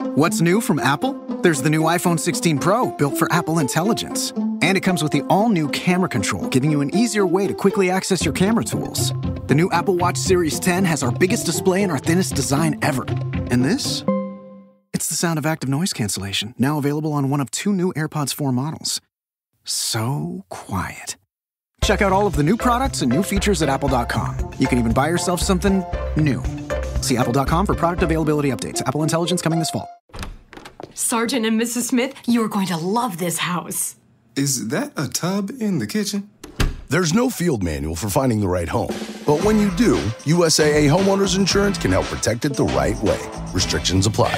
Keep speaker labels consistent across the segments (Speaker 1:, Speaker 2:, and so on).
Speaker 1: What's new from Apple? There's the new iPhone 16 Pro, built for Apple Intelligence. And it comes with the all-new camera control, giving you an easier way to quickly access your camera tools. The new Apple Watch Series 10 has our biggest display and our thinnest design ever. And this? It's the sound of active noise cancellation, now available on one of 2 new AirPods 4 models. So quiet. Check out all of the new products and new features at apple.com. You can even buy yourself something new. See apple.com for product availability updates. Apple Intelligence coming this fall.
Speaker 2: Sergeant and Mrs. Smith, you are going to love this house.
Speaker 3: Is that a tub in the kitchen?
Speaker 4: There's no field manual for finding the right home. But when you do, USAA Homeowners Insurance can help protect it the right way. Restrictions apply.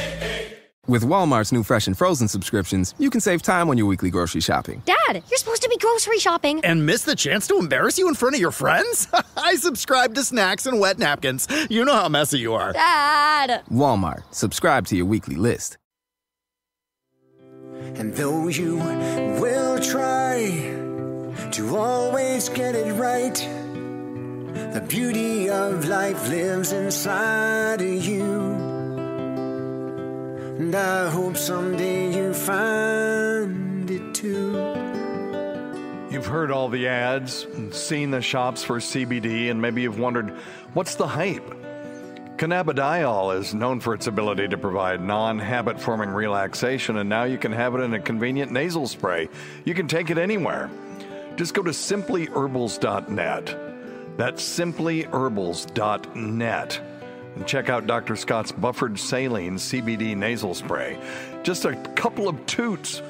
Speaker 5: With Walmart's new fresh and frozen subscriptions, you can save time on your weekly grocery shopping.
Speaker 6: Dad, you're supposed to be grocery shopping.
Speaker 7: And miss the chance to embarrass you in front of your friends? I subscribe to snacks and wet napkins. You know how messy you are.
Speaker 6: Dad!
Speaker 5: Walmart. Subscribe to your weekly list.
Speaker 8: And though you will try to always get it right, the beauty of life lives inside of you. And I hope someday you find it too.
Speaker 9: You've heard all the ads and seen the shops for CBD, and maybe you've wondered, what's the hype? Cannabidiol is known for its ability to provide non-habit-forming relaxation, and now you can have it in a convenient nasal spray. You can take it anywhere. Just go to simplyherbals.net. That's simplyherbals.net. And check out Dr. Scott's Buffered Saline CBD nasal spray. Just a couple of toots,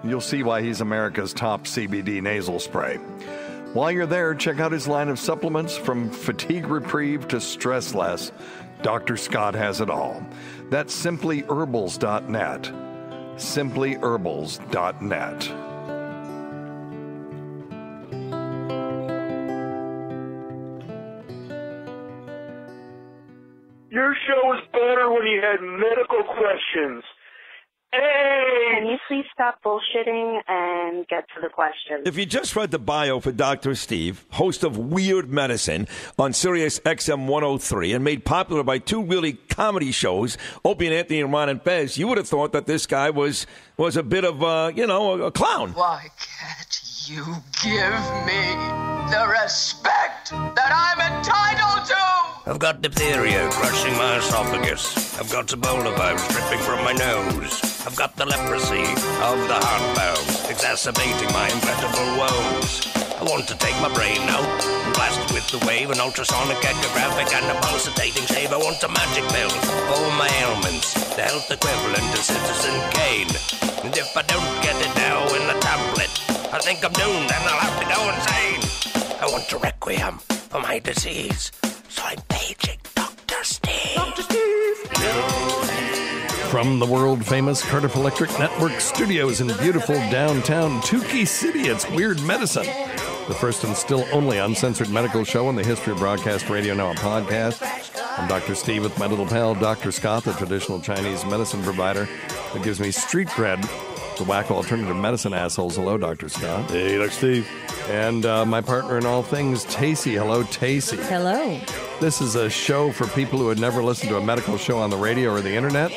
Speaker 9: and you'll see why he's America's top CBD nasal spray. While you're there, check out his line of supplements from fatigue reprieve to stress less. Dr. Scott has it all. That's simplyherbals.net. simplyherbals.net.
Speaker 10: Your show was better when you had medical questions. Hey!
Speaker 11: Can you please stop bullshitting and get to the question?
Speaker 12: If you just read the bio for Dr. Steve, host of Weird Medicine on Sirius XM 103 and made popular by 2 really comedy shows, Opie and Anthony and Ron and Fez, you would have thought that this guy was a bit of, a clown.
Speaker 13: Why can't you give me the respect that I'm entitled to?
Speaker 14: I've got diphtheria crushing my esophagus. I've got Ebola virus dripping from my nose. I've got the leprosy of the heart valves, exacerbating my incredible woes. I want to take my brain out and blast it with the wave, an ultrasonic, echographic, and a pulsating shave. I want a magic pill for all my ailments, the health equivalent of Citizen Kane. And if I don't get it now in a tablet, I think I'm doomed and I'll have to go insane. I want a requiem for my disease, so I'm paging Dr. Steve. Dr. Steve!
Speaker 15: From the world-famous Cardiff Electric Network studios in beautiful downtown Tukey City, it's Weird Medicine, the first and still only uncensored medical show in the history of broadcast radio, now a podcast. I'm Dr. Steve with my little pal, Dr. Scott, the traditional Chinese medicine provider that gives me street cred to whack alternative medicine assholes. Hello, Dr. Scott.
Speaker 16: Hey, Dr. Steve.
Speaker 15: And my partner in all things, Tacie. Hello, Tacie.
Speaker 17: Hello.
Speaker 15: This is a show for people who had never listened to a medical show on the radio or the internet.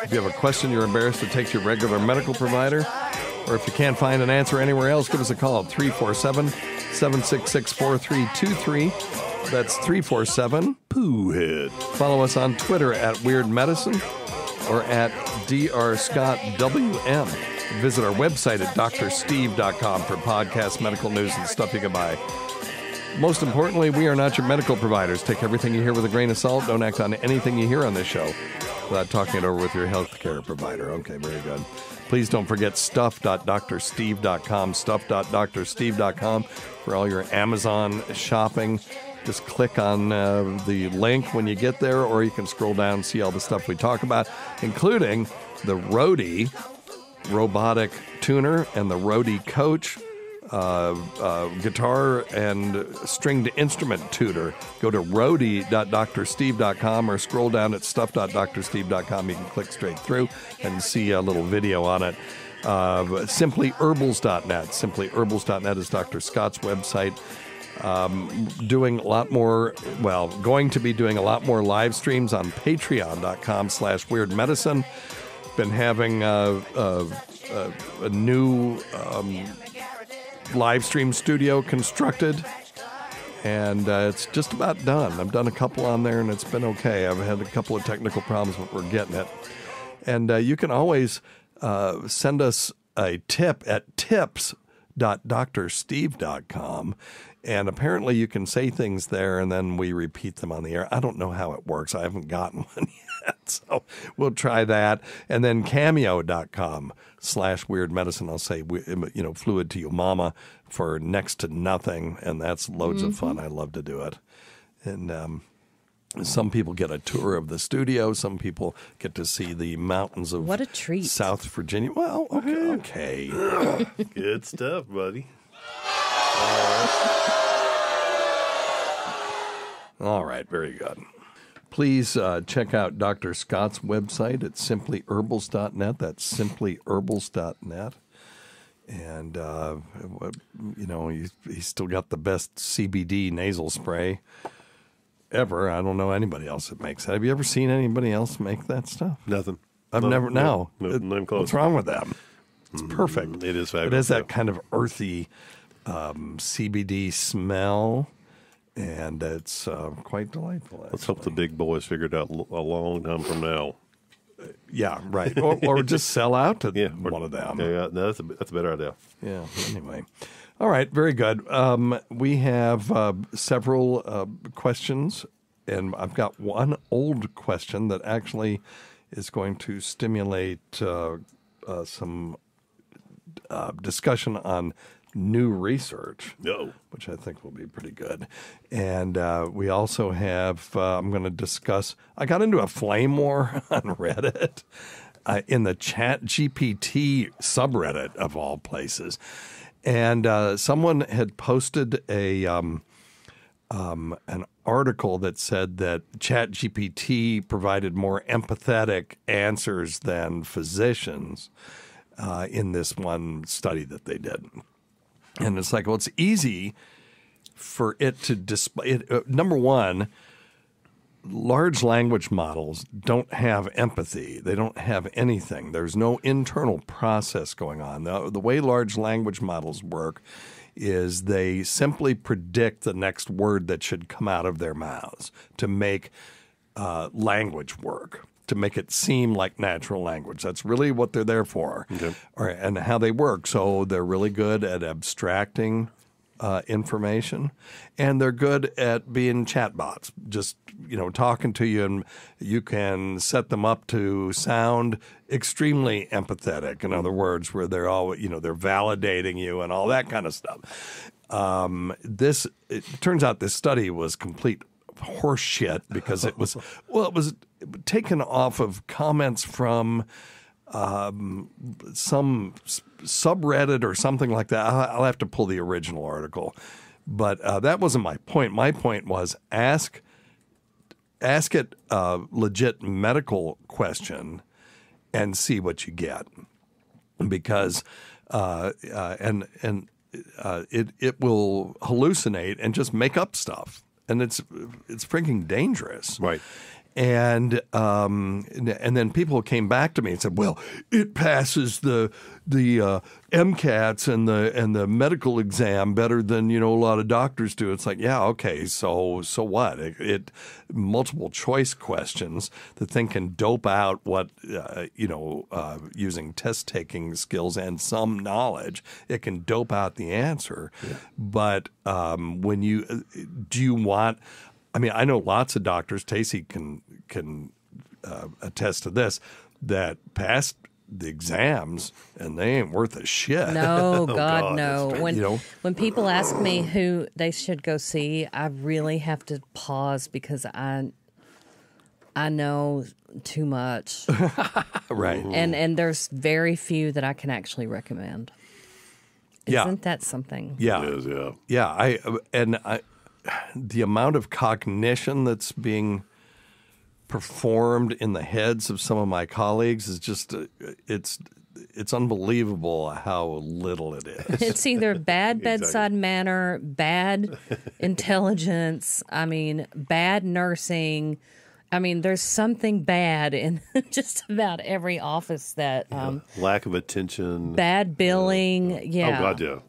Speaker 15: If you have a question you're embarrassed to take to your regular medical provider, or if you can't find an answer anywhere else, give us a call at 347-766-4323. That's 347-POOHEAD. Follow us on Twitter at Weird Medicine or at DrScottWM. Visit our website at drsteve.com for podcasts, medical news, and stuff you can buy. Most importantly, we are not your medical providers. Take everything you hear with a grain of salt. Don't act on anything you hear on this show without talking it over with your healthcare provider. Okay, very good. Please don't forget stuff.drsteve.com, stuff.drsteve.com for all your Amazon shopping. Just click on the link when you get there, or you can scroll down and see all the stuff we talk about, including the Rode robotic tuner and the Rode Coach guitar and stringed instrument tutor. Go to rode.drsteve.com or scroll down at stuff.drsteve.com. You can click straight through and see a little video on it. Simplyherbals.net. Simplyherbals.net is Dr. Scott's website. Doing a lot more, going to be doing a lot more live streams on patreon.com/weirdmedicine. been having a new live stream studio constructed, and it's just about done. I've done a couple on there, and it's been okay. I've had a couple of technical problems, but we're getting it. And you can always send us a tip at tips.drsteve.com. And apparently you can say things there, and then we repeat them on the air. I don't know how it works. I haven't gotten one yet, so we'll try that. And then cameo.com/weirdmedicine. I'll say, fluid to your mama for next to nothing, and that's loads of fun. I love to do it. And some people get a tour of the studio. Some people get to see the mountains of
Speaker 16: what a treat.
Speaker 15: South Virginia. Well, okay.
Speaker 17: Good stuff, buddy.
Speaker 15: All right, very good. Please check out Dr. Scott's website at simplyherbals.net. That's simplyherbals.net. And, he's still got the best CBD nasal spray ever. I don't know anybody else that makes that. Have you ever seen anybody else make that stuff?
Speaker 17: Nothing.
Speaker 15: I've never. No.
Speaker 17: Not close.
Speaker 15: What's wrong with them? It's perfect.
Speaker 17: It is fabulous.
Speaker 15: It has that kind of earthy CBD smell, and it's quite delightful.
Speaker 17: Let's hope the big boys figured out a long time from now.
Speaker 15: Yeah, right. or just sell out to one of them.
Speaker 17: Yeah, no, that's a better idea.
Speaker 15: Yeah. Anyway, all right, very good. We have several questions, and I've got one old question that actually is going to stimulate some discussion on new research, which I think will be pretty good. And we also have, I'm going to discuss, I got into a flame war on Reddit in the Chat GPT subreddit of all places. And someone had posted an article that said that Chat GPT provided more empathetic answers than physicians in this one study that they did. And it's like, well, it's easy for it to display. Number one, large language models don't have empathy. They don't have anything. There's no internal process going on. The way large language models work is they simply predict the next word that should come out of their mouths to make language work, to make it seem like natural language. That's really what they're there for, and how they work. So they're really good at abstracting information, and they're good at being chatbots, just talking to you, and you can set them up to sound extremely empathetic. In other words, where they're all they're validating you and all that kind of stuff. It turns out this study was complete horse shit because it was taken off of comments from some subreddit or something like that. I'll have to pull the original article, but that wasn't my point. My point was ask it a legit medical question and see what you get, because it will hallucinate and just make up stuff. And it's freaking dangerous,
Speaker 17: right?
Speaker 15: And then people came back to me and said, "Well, it passes the MCATs and the medical exam better than a lot of doctors do." It's like, yeah, okay, so what? It multiple choice questions. The thing can dope out what using test taking skills and some knowledge. It can dope out the answer, but when do you want? I mean, I know lots of doctors, Tacie can attest to this, that passed the exams and they ain't worth a shit.
Speaker 16: No, God, no. When people ask me who they should go see, I really have to pause because I know too much.
Speaker 15: Right.
Speaker 16: And there's very few that I can actually recommend. Isn't that something?
Speaker 15: Yeah.
Speaker 17: It is, yeah.
Speaker 15: Yeah, the amount of cognition that's being performed in the heads of some of my colleagues is just it's unbelievable how little it is.
Speaker 16: It's either bad bedside manner, bad intelligence, bad nursing, I mean, there's something bad in just about every office that
Speaker 17: lack of attention,
Speaker 16: bad billing. Yeah.
Speaker 17: Oh God,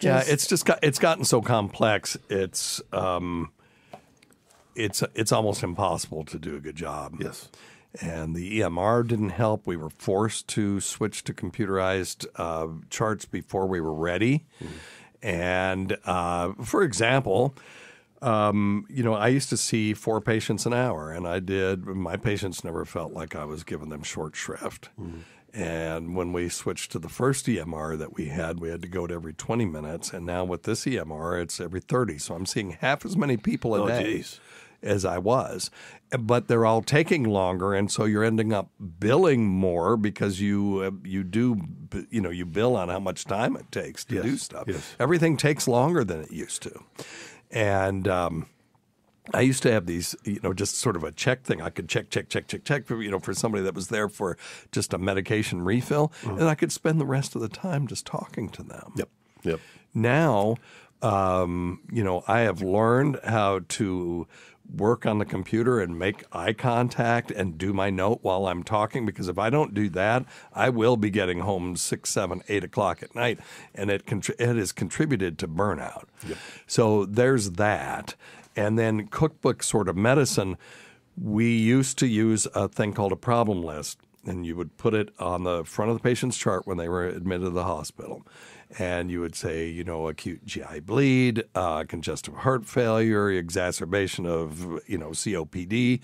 Speaker 17: yeah.
Speaker 15: It's gotten so complex. It's almost impossible to do a good job.
Speaker 17: Yes.
Speaker 15: And the EMR didn't help. We were forced to switch to computerized charts before we were ready. And for example, I used to see 4 patients an hour, and my patients never felt like I was giving them short shrift. And when we switched to the first EMR that we had to go to every 20 minutes. And now with this EMR, it's every 30. So I'm seeing half as many people a day as I was. But they're all taking longer, and so you're ending up billing more because you bill on how much time it takes to do stuff.
Speaker 17: Yes.
Speaker 15: Everything takes longer than it used to. And I used to have these, just sort of a check thing. I could check for somebody that was there for just a medication refill, and I could spend the rest of the time just talking to them.
Speaker 17: Yep.
Speaker 15: Now, I have learned how to work on the computer and make eye contact and do my note while I'm talking, because if I don't do that, I will be getting home 6, 7, 8 o'clock at night, and it has contributed to burnout.
Speaker 17: Yep.
Speaker 15: So there's that. And then cookbook sort of medicine, we used to use a thing called a problem list, and you would put it on the front of the patient's chart when they were admitted to the hospital. And you would say, acute GI bleed, congestive heart failure, exacerbation of, COPD.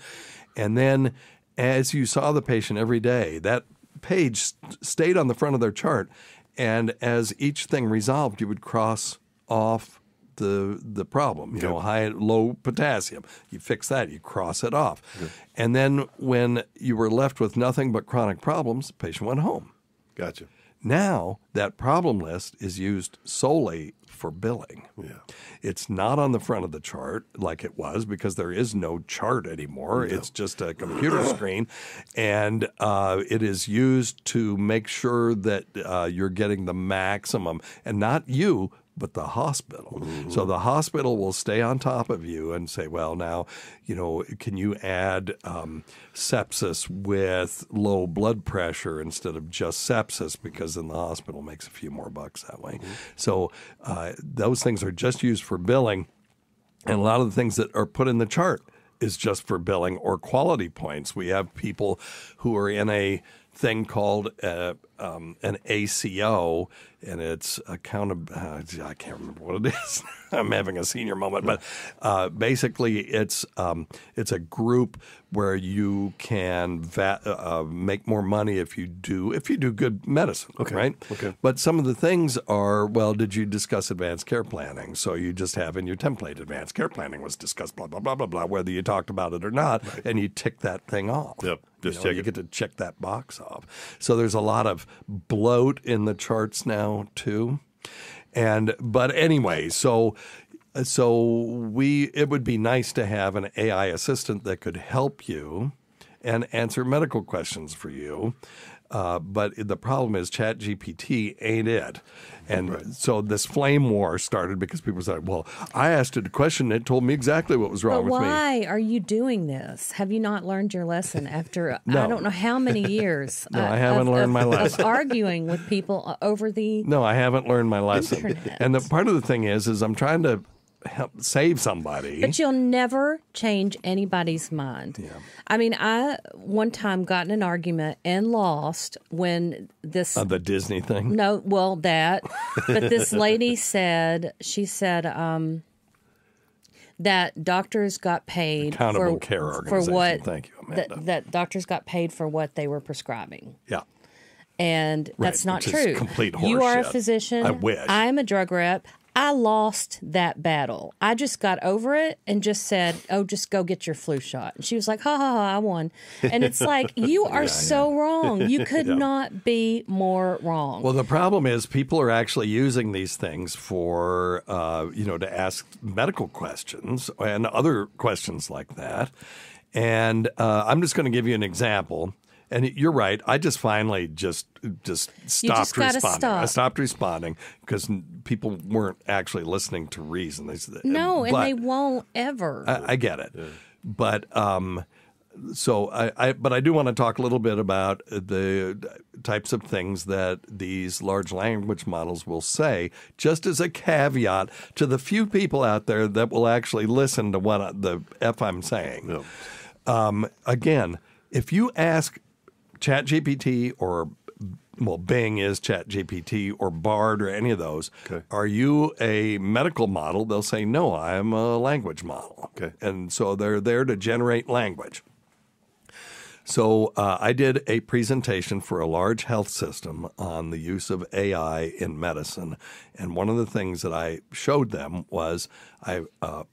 Speaker 15: And then as you saw the patient every day, that page stayed on the front of their chart. And as each thing resolved, you would cross off the problem, high, low potassium. You fix that, you cross it off. Yep. And then when you were left with nothing but chronic problems, the patient went home.
Speaker 17: Gotcha.
Speaker 15: Now that problem list is used solely for billing.
Speaker 17: Yeah.
Speaker 15: It's not on the front of the chart like it was, because there is no chart anymore. No. It's just a computer screen, and it is used to make sure that you're getting the maximum, and not you, but the hospital. Mm-hmm. So the hospital will stay on top of you and say, well, now, can you add sepsis with low blood pressure instead of just sepsis, because then the hospital makes a few more bucks that way. Mm-hmm. So those things are just used for billing, and a lot of the things that are put in the chart is just for billing or quality points. We have people who are in a thing called an ACO, and it's I can't remember what it is. I'm having a senior moment, but basically it's a group where you can make more money if you do good medicine, right?
Speaker 17: Okay.
Speaker 15: But some of the things are, well, did you discuss advanced care planning? So you just have in your template, advanced care planning was discussed, blah, blah, blah, blah, blah, whether you talked about it or not, and you tick that thing off.
Speaker 17: Yep.
Speaker 15: You get to check that box off. So there's a lot of bloat in the charts now too. But anyway, so it would be nice to have an AI assistant that could help you and answer medical questions for you. But the problem is ChatGPT ain't it. And so this flame war started because people said, well, I asked it a question and it told me exactly what was wrong with me.
Speaker 16: But why are you doing this? Have you not learned your lesson after I don't know how many years
Speaker 15: I haven't learned my lesson.
Speaker 16: Of arguing with people over the
Speaker 15: No, I haven't learned my lesson.
Speaker 16: Internet.
Speaker 15: And the part of the thing is I'm trying to help save somebody.
Speaker 16: But you'll never change anybody's mind.
Speaker 15: Yeah.
Speaker 16: I mean, I one time got in an argument and lost when this...
Speaker 15: the Disney thing?
Speaker 16: No, well, that. But this lady said, that doctors got paid
Speaker 15: Accountable Care Organization.
Speaker 16: For what...
Speaker 15: Thank you, Amanda.
Speaker 16: That doctors got paid for what they were prescribing.
Speaker 15: Yeah.
Speaker 16: And that's not
Speaker 15: which
Speaker 16: true.
Speaker 15: Is complete horseshit.
Speaker 16: You are a physician.
Speaker 15: I wish.
Speaker 16: I'm a drug rep. I lost that battle. I just got over it and just said, oh, just go get your flu shot. And she was like, ha, ha, ha, I won. And it's like, you are so wrong. You could not be more wrong.
Speaker 15: Well, the problem is people are actually using these things for, to ask medical questions and other questions like that. And I'm just going to give you an example. And you're right. I just finally just stopped responding.
Speaker 16: Stop.
Speaker 15: I stopped responding because people weren't actually listening to reason.
Speaker 16: And they won't ever.
Speaker 15: I get it. Yeah. But so I do want to talk a little bit about the types of things that these large language models will say, just as a caveat to the few people out there that will actually listen to what the F I'm saying. Yeah. Again, if you ask ChatGPT or Bing is ChatGPT or Bard or any of those. Okay. Are you a medical model? They'll say, no, I'm a language model. Okay. And so they're there to generate language. So I did a presentation for a large health system on the use of AI in medicine. And one of the things that I showed them was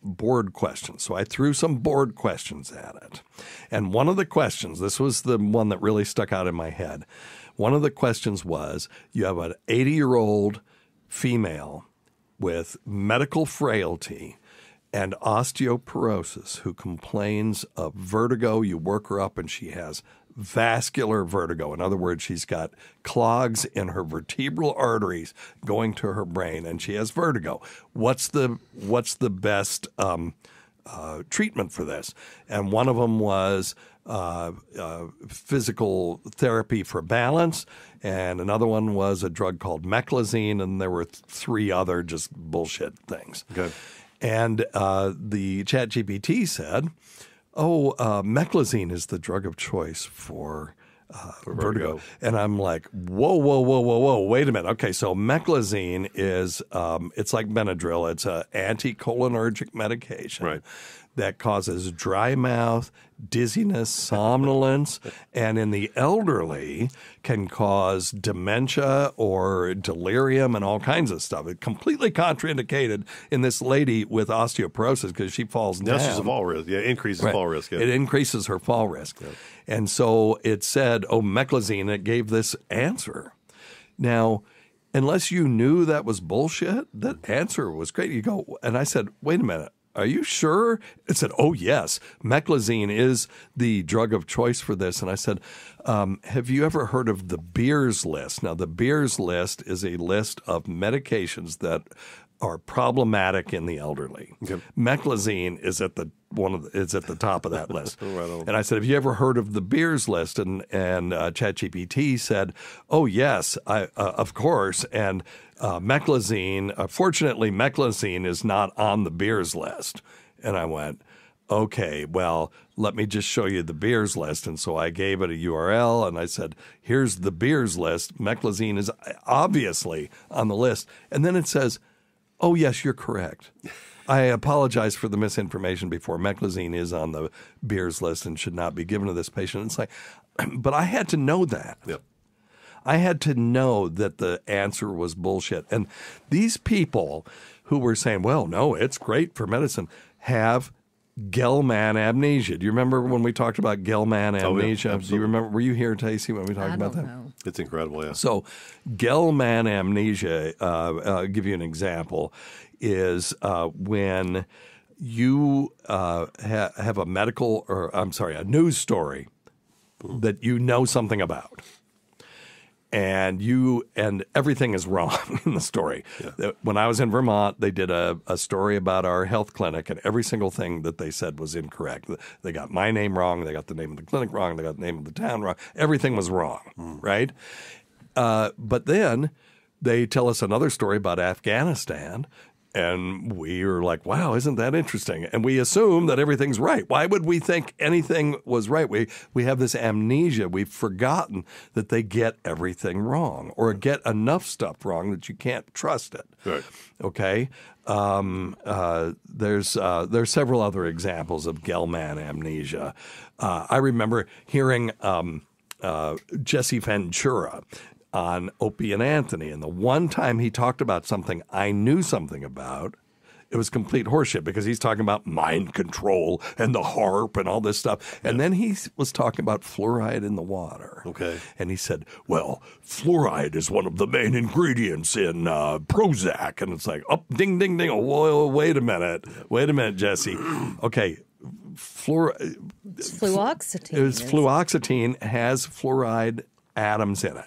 Speaker 15: board questions. So I threw some board questions at it. And one of the questions, this was the one that really stuck out in my head. One of the questions was, you have an 80-year-old female with medical frailty and osteoporosis who complains of vertigo. You work her up and she has vascular vertigo. In other words, she's got clogs in her vertebral arteries going to her brain, and she has vertigo. What's the best treatment for this? And one of them was physical therapy for balance, and another one was a drug called meclizine, and there were three other just bullshit things. Okay. And the ChatGPT said, meclizine is the drug of choice for vertigo. And I'm like, whoa, wait a minute. Okay, so meclizine is, it's like Benadryl. It's an anticholinergic medication that causes dry mouth, dizziness, somnolence, and in the elderly can cause dementia or delirium and all kinds of stuff. It's completely contraindicated in this lady with osteoporosis because she falls down.
Speaker 17: She's a fall risk. Yeah, increases fall risk. Yeah.
Speaker 15: It increases her fall risk. Yeah. And so it said, meclizine, it gave this answer. Now, unless you knew that was bullshit, that answer was great. You go, and I said, wait a minute. Are you sure? It said, oh, yes, meclizine is the drug of choice for this. And I said, have you ever heard of the Beers list? Now, the Beers list is a list of medications that are problematic in the elderly. Okay. Meclizine is at the top of that list. And I said, have you ever heard of the Beers list? And ChatGPT said, oh, yes, of course. And meclizine, fortunately, meclizine is not on the Beers list. And I went, okay, well, let me just show you the Beers list. And so I gave it a URL and I said, here's the Beers list. Meclizine is obviously on the list. And then it says, oh, yes, you're correct. I apologize for the misinformation before. Meclizine is on the Beers list and should not be given to this patient. It's like, but I had to know that. Yep. I had to know that the answer was bullshit. And these people who were saying, well, no, it's great for medicine, have Gell-Mann amnesia. Do you remember when we talked about Gell-Mann amnesia?
Speaker 17: Yeah,
Speaker 15: do you remember? Were you here, Tacie, when we talked about that?
Speaker 16: Know.
Speaker 17: It's incredible, yeah.
Speaker 15: So Gell-Mann amnesia, I'll give you an example, is when you have a a news story that you know something about. And everything is wrong in the story. Yeah. When I was in Vermont, they did a story about our health clinic, and every single thing that they said was incorrect. They got my name wrong. They got the name of the clinic wrong. They got the name of the town wrong. Everything was wrong, right? But then they tell us another story about Afghanistan, and we were like, wow, isn't that interesting? And we assume that everything's right. Why would we think anything was right? We have this amnesia. We've forgotten that they get everything wrong or get enough stuff wrong that you can't trust it. Right. Okay? There's several other examples of Gell-Mann amnesia. I remember hearing Jesse Ventura on Opie and Anthony. And the one time he talked about something I knew something about, it was complete horseshit because he's talking about mind control and the HAARP and all this stuff. And then he was talking about fluoride in the water. Okay. And he said, well, fluoride is one of the main ingredients in Prozac. And it's like, oh, ding, ding, ding. Oh, wait a minute. Wait a minute, Jesse. Okay.
Speaker 16: It's fluoxetine.
Speaker 15: Fluoxetine has fluoride atoms in it.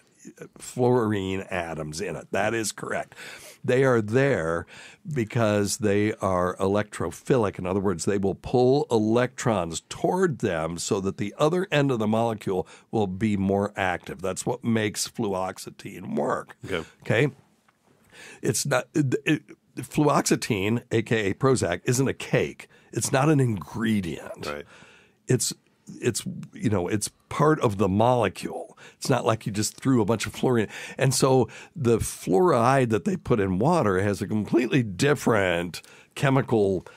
Speaker 15: fluorine atoms in it. That is correct. They are there because they are electrophilic. In other words, they will pull electrons toward them so that the other end of the molecule will be more active. That's what makes fluoxetine work. Okay? It's not fluoxetine, aka Prozac, isn't a cake. It's not an ingredient.
Speaker 17: Right.
Speaker 15: It's part of the molecule. It's not like you just threw a bunch of fluorine. And so the fluoride that they put in water has a completely different chemical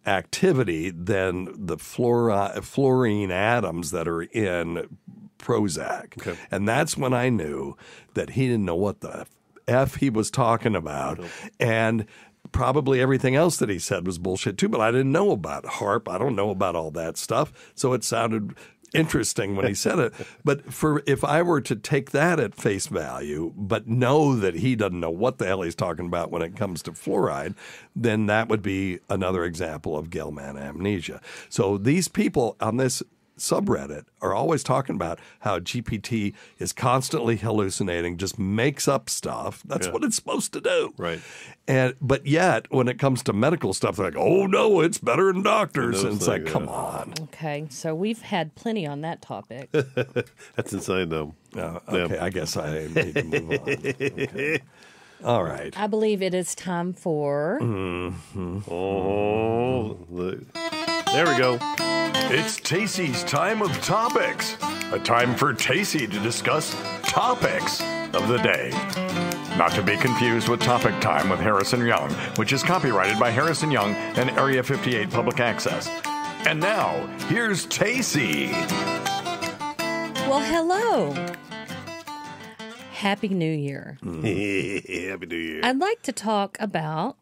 Speaker 15: activity than the fluorine atoms that are in Prozac. Okay. And that's when I knew that he didn't know what the F he was talking about. And probably everything else that he said was bullshit too, but I didn't know about HARP. I don't know about all that stuff. So it sounded interesting when he said it. But if I were to take that at face value, but know that he doesn't know what the hell he's talking about when it comes to fluoride, then that would be another example of Gell-Mann amnesia. So these people on this subreddit are always talking about how GPT is constantly hallucinating, just makes up stuff. That's what it's supposed to do.
Speaker 17: Right.
Speaker 15: But yet, when it comes to medical stuff, they're like, oh, no, it's better than doctors. And it's like, come on.
Speaker 16: Okay, so we've had plenty on that topic.
Speaker 17: That's insane, though.
Speaker 15: Okay, I guess I need to move on. Okay. All right.
Speaker 16: I believe it is time for...
Speaker 17: Oh, there we go.
Speaker 9: It's Tacie's time of topics. A time for Tacie to discuss topics of the day. Not to be confused with Topic Time with Harrison Young, which is copyrighted by Harrison Young and Area 58 Public Access. And now, here's Tacie.
Speaker 16: Well, hello. Happy New Year.
Speaker 17: Happy New Year.
Speaker 16: I'd like to talk about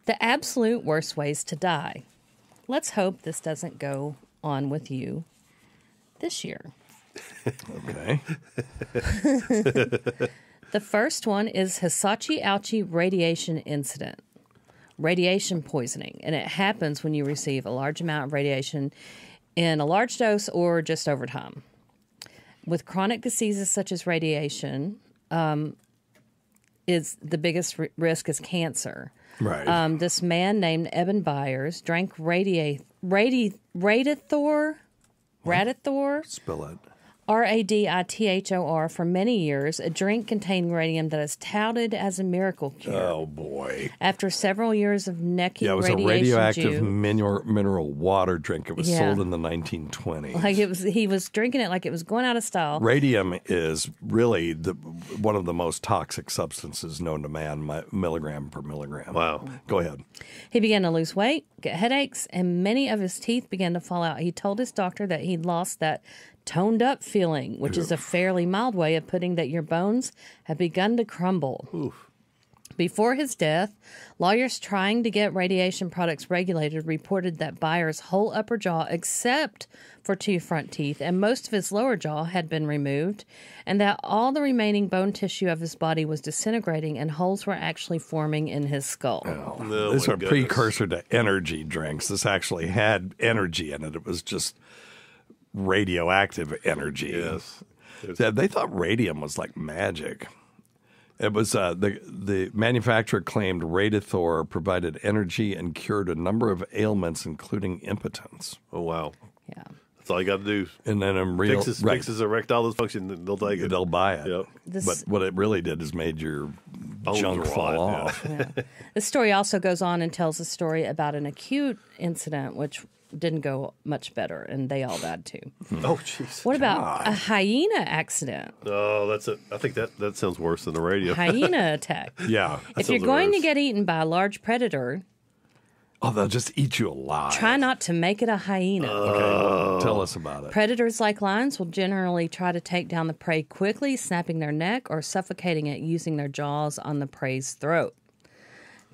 Speaker 16: the absolute worst ways to die. Let's hope this doesn't go on with you this year.
Speaker 15: Okay.
Speaker 16: The first one is Hisachi-Ouchi radiation incident. Radiation poisoning. And it happens when you receive a large amount of radiation in a large dose or just over time. With chronic diseases such as radiation, is the biggest risk is cancer.
Speaker 15: Right.
Speaker 16: This man named Eben Byers drank Radithor.
Speaker 15: Spill it.
Speaker 16: Radithor for many years, a drink containing radium that is touted as a miracle cure.
Speaker 15: Oh, boy.
Speaker 16: After several years of necking
Speaker 15: it was
Speaker 16: radiation
Speaker 15: a radioactive
Speaker 16: juice,
Speaker 15: mineral water drink. It was sold in the 1920s.
Speaker 16: Like he was drinking it like it was going out of style.
Speaker 15: Radium is really one of the most toxic substances known to man, milligram per milligram.
Speaker 17: Wow.
Speaker 15: Go ahead.
Speaker 16: He began to lose weight, get headaches, and many of his teeth began to fall out. He told his doctor that he'd lost that toned up feeling, which is a fairly mild way of putting that your bones have begun to crumble.
Speaker 17: Oof.
Speaker 16: Before his death, lawyers trying to get radiation products regulated reported that Byers' whole upper jaw, except for 2 front teeth, and most of his lower jaw had been removed, and that all the remaining bone tissue of his body was disintegrating and holes were actually forming in his skull.
Speaker 15: This is a precursor to energy drinks. This actually had energy in it. It was just radioactive energy.
Speaker 17: Yes.
Speaker 15: They thought radium was like magic. It was the manufacturer claimed Radithor provided energy and cured a number of ailments, including impotence.
Speaker 17: Oh, wow.
Speaker 16: Yeah.
Speaker 17: That's all you got to do.
Speaker 15: And then
Speaker 17: fixes erectile dysfunction, they'll take it.
Speaker 15: They'll buy it.
Speaker 17: Yep.
Speaker 15: But what it really did is made your junk fall off.
Speaker 16: Yeah. The story also goes on and tells a story about an acute incident, which didn't go much better, and they all died too.
Speaker 17: Oh, jeez.
Speaker 16: What about a hyena accident?
Speaker 17: Oh, that's it. I think that sounds worse than the radio.
Speaker 16: Hyena attack.
Speaker 15: Yeah.
Speaker 16: If you're going to get eaten by a large predator,
Speaker 15: they'll just eat you alive.
Speaker 16: Try not to make it a hyena.
Speaker 15: Okay. Tell us about it.
Speaker 16: Predators like lions will generally try to take down the prey quickly, snapping their neck or suffocating it using their jaws on the prey's throat.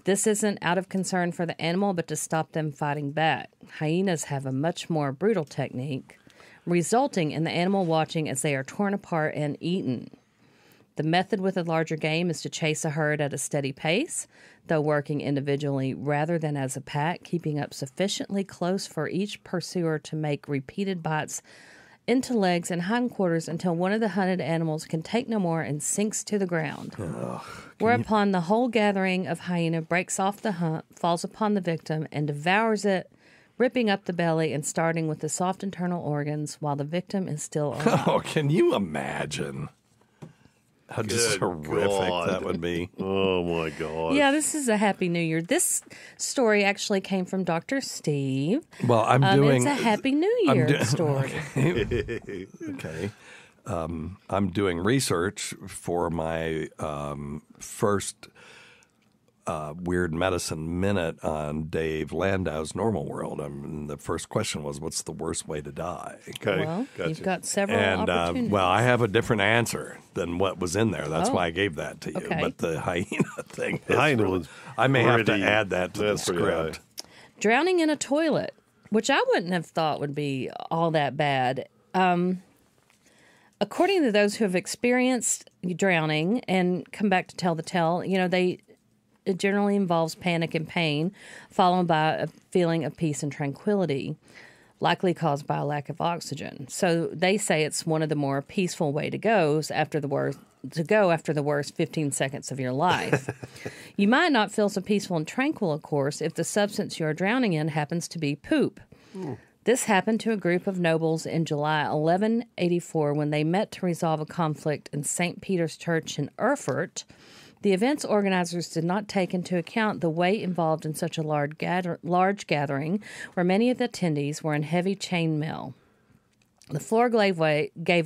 Speaker 16: This isn't out of concern for the animal, but to stop them fighting back. Hyenas have a much more brutal technique, resulting in the animal watching as they are torn apart and eaten. The method with a larger game is to chase a herd at a steady pace, though working individually rather than as a pack, keeping up sufficiently close for each pursuer to make repeated bites into legs and hindquarters until one of the hunted animals can take no more and sinks to the ground. Whereupon the whole gathering of hyena breaks off the hunt, falls upon the victim, and devours it, ripping up the belly and starting with the soft internal organs while the victim is still alive.
Speaker 15: Oh, can you imagine how just horrific that would be?
Speaker 17: Oh, my God.
Speaker 16: Yeah, this is a Happy New Year. This story actually came from Dr. Steve.
Speaker 15: Well, I'm doing...
Speaker 16: It's a Happy New Year story.
Speaker 15: Okay. I'm doing research for my first Weird Medicine Minute on Dave Landau's Normal World. The first question was, what's the worst way to die?
Speaker 17: Okay.
Speaker 16: Well, you've got several opportunities.
Speaker 15: Well, I have a different answer than what was in there. That's why I gave that to you.
Speaker 16: Okay.
Speaker 15: But the hyena thing,
Speaker 17: The hyena one's
Speaker 15: I may have to
Speaker 17: pretty-
Speaker 15: add that to the
Speaker 17: that's pretty
Speaker 15: script.
Speaker 16: Drowning in a toilet, which I wouldn't have thought would be all that bad. According to those who have experienced drowning and come back to tell the tale, it generally involves panic and pain, followed by a feeling of peace and tranquility, likely caused by a lack of oxygen. So they say it's one of the more peaceful way to go after the worst 15 seconds of your life. You might not feel so peaceful and tranquil, of course, if the substance you are drowning in happens to be poop. This happened to a group of nobles in July 1184 when they met to resolve a conflict in St. Peter's Church in Erfurt. The event's organizers did not take into account the weight involved in such a large gathering, where many of the attendees were in heavy chainmail. The floor gave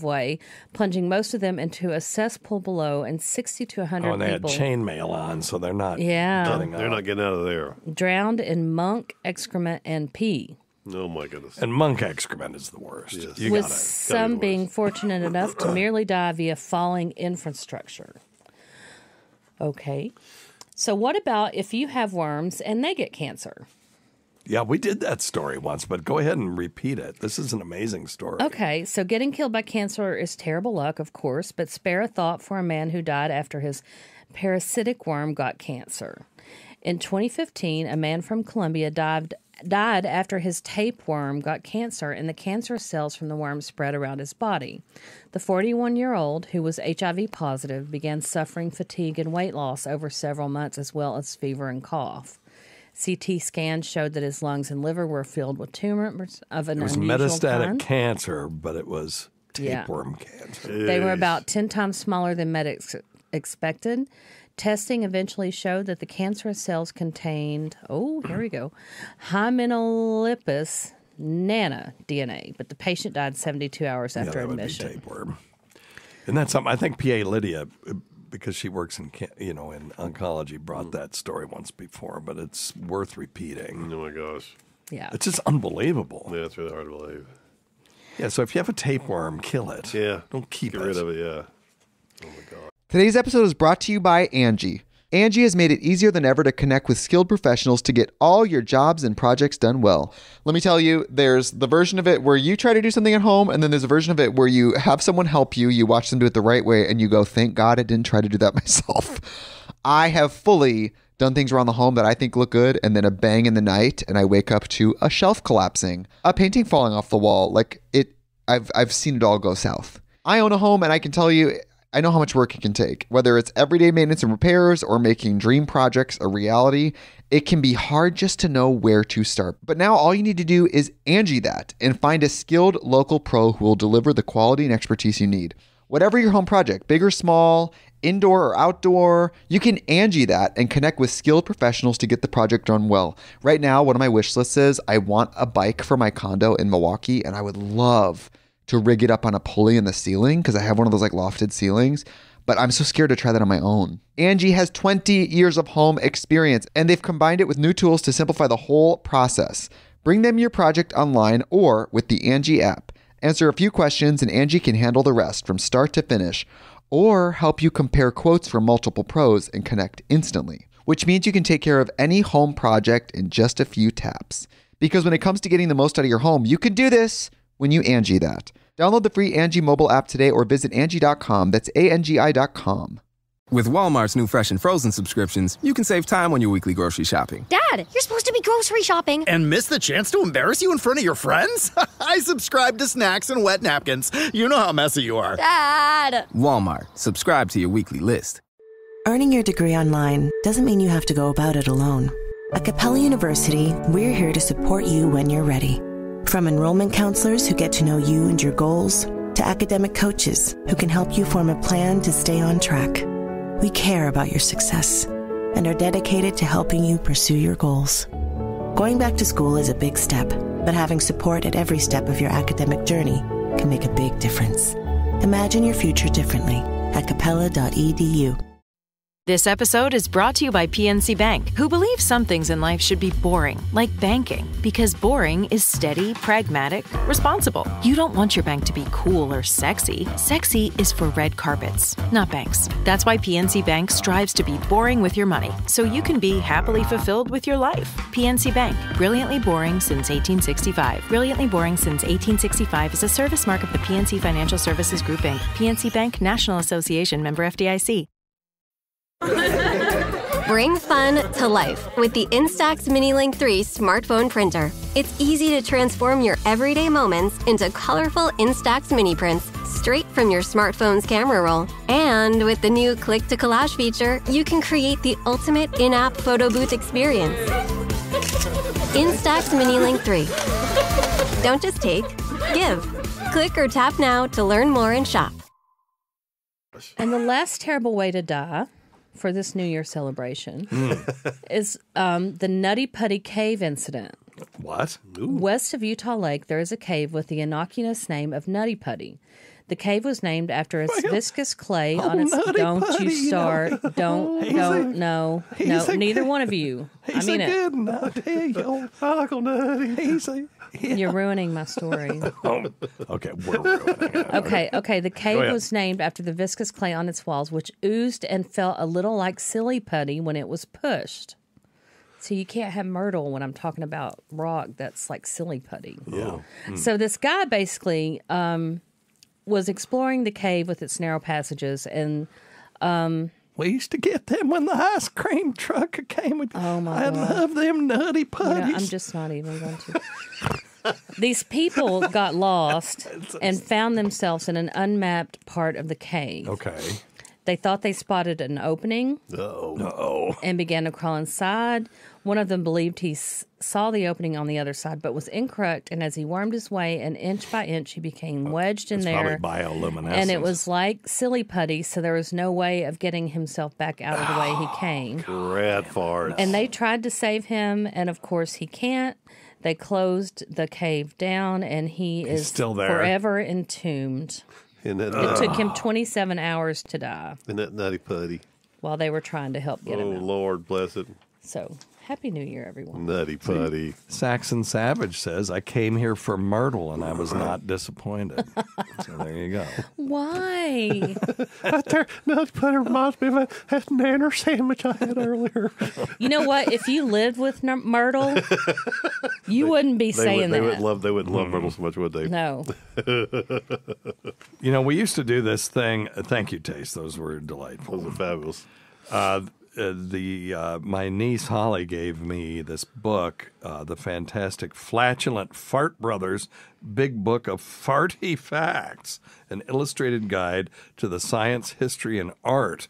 Speaker 16: way, plunging most of them into a cesspool below, and 60 to 100
Speaker 15: Oh, and they
Speaker 16: people
Speaker 15: had chainmail on, so they're not
Speaker 17: They're not getting out of there.
Speaker 16: drowned in monk excrement and pee.
Speaker 17: Oh, my goodness.
Speaker 15: And monk excrement is the worst.
Speaker 17: Yes.
Speaker 15: You
Speaker 16: With
Speaker 15: gotta-
Speaker 16: some being fortunate enough to merely die via falling infrastructure. Okay. So what about if you have worms and they get cancer?
Speaker 15: Yeah, we did that story once, but go ahead and repeat it. This is an amazing story.
Speaker 16: Okay, so getting killed by cancer is terrible luck, of course, but spare a thought for a man who died after his parasitic worm got cancer. In 2015, a man from Colombia died after his tapeworm got cancer, and the cancerous cells from the worm spread around his body. The 41-year-old, who was HIV positive, began suffering fatigue and weight loss over several months, as well as fever and cough. CT scans showed that his lungs and liver were filled with tumors of an unusual
Speaker 15: It was metastatic
Speaker 16: kind.
Speaker 15: cancer, but it was tapeworm cancer.
Speaker 16: They were about 10 times smaller than medics expected. Testing eventually showed that the cancerous cells contained, Hymenolipus nana DNA, but the patient died 72 hours after
Speaker 15: that
Speaker 16: admission.
Speaker 15: Would be tapeworm. And that's something I think PA Lydia, because she works in in oncology, brought that story once before, but it's worth repeating.
Speaker 17: Oh my gosh,
Speaker 16: yeah,
Speaker 15: it's just unbelievable.
Speaker 17: Yeah, it's really hard to believe.
Speaker 15: Yeah, so if you have a tapeworm, kill it.
Speaker 17: Yeah,
Speaker 15: don't keep
Speaker 17: Get rid of it. Yeah. Oh my god.
Speaker 18: Today's episode is brought to you by Angie. Angie has made it easier than ever to connect with skilled professionals to get all your jobs and projects done well. Let me tell you, there's the version of it where you try to do something at home, and then there's a version of it where you have someone help you, you watch them do it the right way, and you go, thank God I didn't try to do that myself. I have fully done things around the home that I think look good, and then a bang in the night, and I wake up to a shelf collapsing, a painting falling off the wall. I've seen it all go south. I own a home, and I can tell you, I know how much work it can take. Whether it's everyday maintenance and repairs or making dream projects a reality, it can be hard just to know where to start. But now all you need to do is Angie that and find a skilled local pro who will deliver the quality and expertise you need. Whatever your home project, big or small, indoor or outdoor, you can Angie that and connect with skilled professionals to get the project done well. Right now, one of my wish lists is I want a bike for my condo in Milwaukee, and I would love to rig it up on a pulley in the ceiling because I have one of those lofted ceilings, but I'm so scared to try that on my own. Angie has 20 years of home experience, and they've combined it with new tools to simplify the whole process. Bring them your project online or with the Angie app. Answer a few questions and Angie can handle the rest from start to finish, or help you compare quotes from multiple pros and connect instantly, which means you can take care of any home project in just a few taps. Because when it comes to getting the most out of your home, you can do this when you Angie that. Download the free Angie mobile app today or visit Angie.com. That's ANGI.com.
Speaker 5: With Walmart's new fresh and frozen subscriptions, you can save time on your weekly grocery shopping.
Speaker 6: Dad, you're supposed to be grocery shopping.
Speaker 7: And miss the chance to embarrass you in front of your friends? I subscribe to snacks and wet napkins. You know how messy you are.
Speaker 6: Dad!
Speaker 5: Walmart. Subscribe to your weekly list.
Speaker 19: Earning your degree online doesn't mean you have to go about it alone. At Capella University, we're here to support you when you're ready. From enrollment counselors who get to know you and your goals, to academic coaches who can help you form a plan to stay on track. We care about your success and are dedicated to helping you pursue your goals. Going back to school is a big step, but having support at every step of your academic journey can make a big difference. Imagine your future differently at capella.edu.
Speaker 20: This episode is brought to you by PNC Bank, who believes some things in life should be boring, like banking, because boring is steady, pragmatic, responsible. You don't want your bank to be cool or sexy. Sexy is for red carpets, not banks. That's why PNC Bank strives to be boring with your money, so you can be happily fulfilled with your life. PNC Bank, brilliantly boring since 1865. Brilliantly boring since 1865 is a service mark of the PNC Financial Services Group, Inc. PNC Bank, National Association, member FDIC.
Speaker 21: Bring fun to life with the Instax Mini Link 3 smartphone printer. It's easy to transform your everyday moments into colorful Instax mini prints straight from your smartphone's camera roll. And with the new Click to Collage feature, you can create the ultimate in-app photo booth experience. Instax Mini Link 3. Don't just take, give. Click or tap now to learn more and shop.
Speaker 16: And the last terrible way to die for this New Year celebration is the Nutty Putty Cave incident.
Speaker 15: What? Ooh.
Speaker 16: West of Utah Lake, there is a cave with the innocuous name of Nutty Putty. The cave was named after its viscous clay on its... Don't
Speaker 15: Putty,
Speaker 16: you start.
Speaker 15: You know.
Speaker 16: Don't, no, neither one of you. I mean
Speaker 15: good nutty, Uncle Nutty.
Speaker 16: You're ruining my story.
Speaker 15: Okay, we're ruining it.
Speaker 16: Okay. The cave was named after the viscous clay on its walls, which oozed and felt a little like silly putty when it was pushed. So you can't have myrtle when I'm talking about rock that's like silly putty.
Speaker 15: Yeah.
Speaker 16: So this guy basically was exploring the cave with its narrow passages, and
Speaker 15: we used to get them when the ice cream truck came.
Speaker 16: Oh my
Speaker 15: God. I love them nutty putties.
Speaker 16: I'm just not even going to. These people got lost and found themselves in an unmapped part of the cave.
Speaker 15: Okay.
Speaker 16: They thought they spotted an opening.
Speaker 15: Uh-oh.
Speaker 16: And began to crawl inside. One of them believed he saw the opening on the other side, but was incorrect. And as he wormed his way, and inch by inch, he became wedged in there.
Speaker 15: Probably bioluminescence.
Speaker 16: And it was like silly putty, so there was no way of getting himself back out of the way he came.
Speaker 17: Rat farts.
Speaker 16: And they tried to save him, and of course he can't. They closed the cave down, and he's is
Speaker 15: still there.
Speaker 16: Forever entombed.
Speaker 17: It
Speaker 16: took him 27 hours to die.
Speaker 17: And that nutty putty.
Speaker 16: While they were trying to help get him out.
Speaker 17: Oh, Lord, bless it.
Speaker 16: So, Happy New Year, everyone.
Speaker 17: Nutty putty.
Speaker 15: Saxon Savage says, I came here for myrtle, and I was not disappointed. So there you go.
Speaker 16: Why?
Speaker 17: That nutty putty reminds me of that nanner sandwich I had earlier.
Speaker 16: You know what? If you lived with myrtle, you wouldn't be saying that.
Speaker 17: They wouldn't love myrtle so much, would they?
Speaker 16: No.
Speaker 15: You know, we used to do this thing. Thank you, Tace. Those were delightful.
Speaker 17: Those are fabulous.
Speaker 15: My niece Holly gave me this book, the fantastic Flatulent Fart Brothers Big Book of Farty Facts, an illustrated guide to the science, history, and art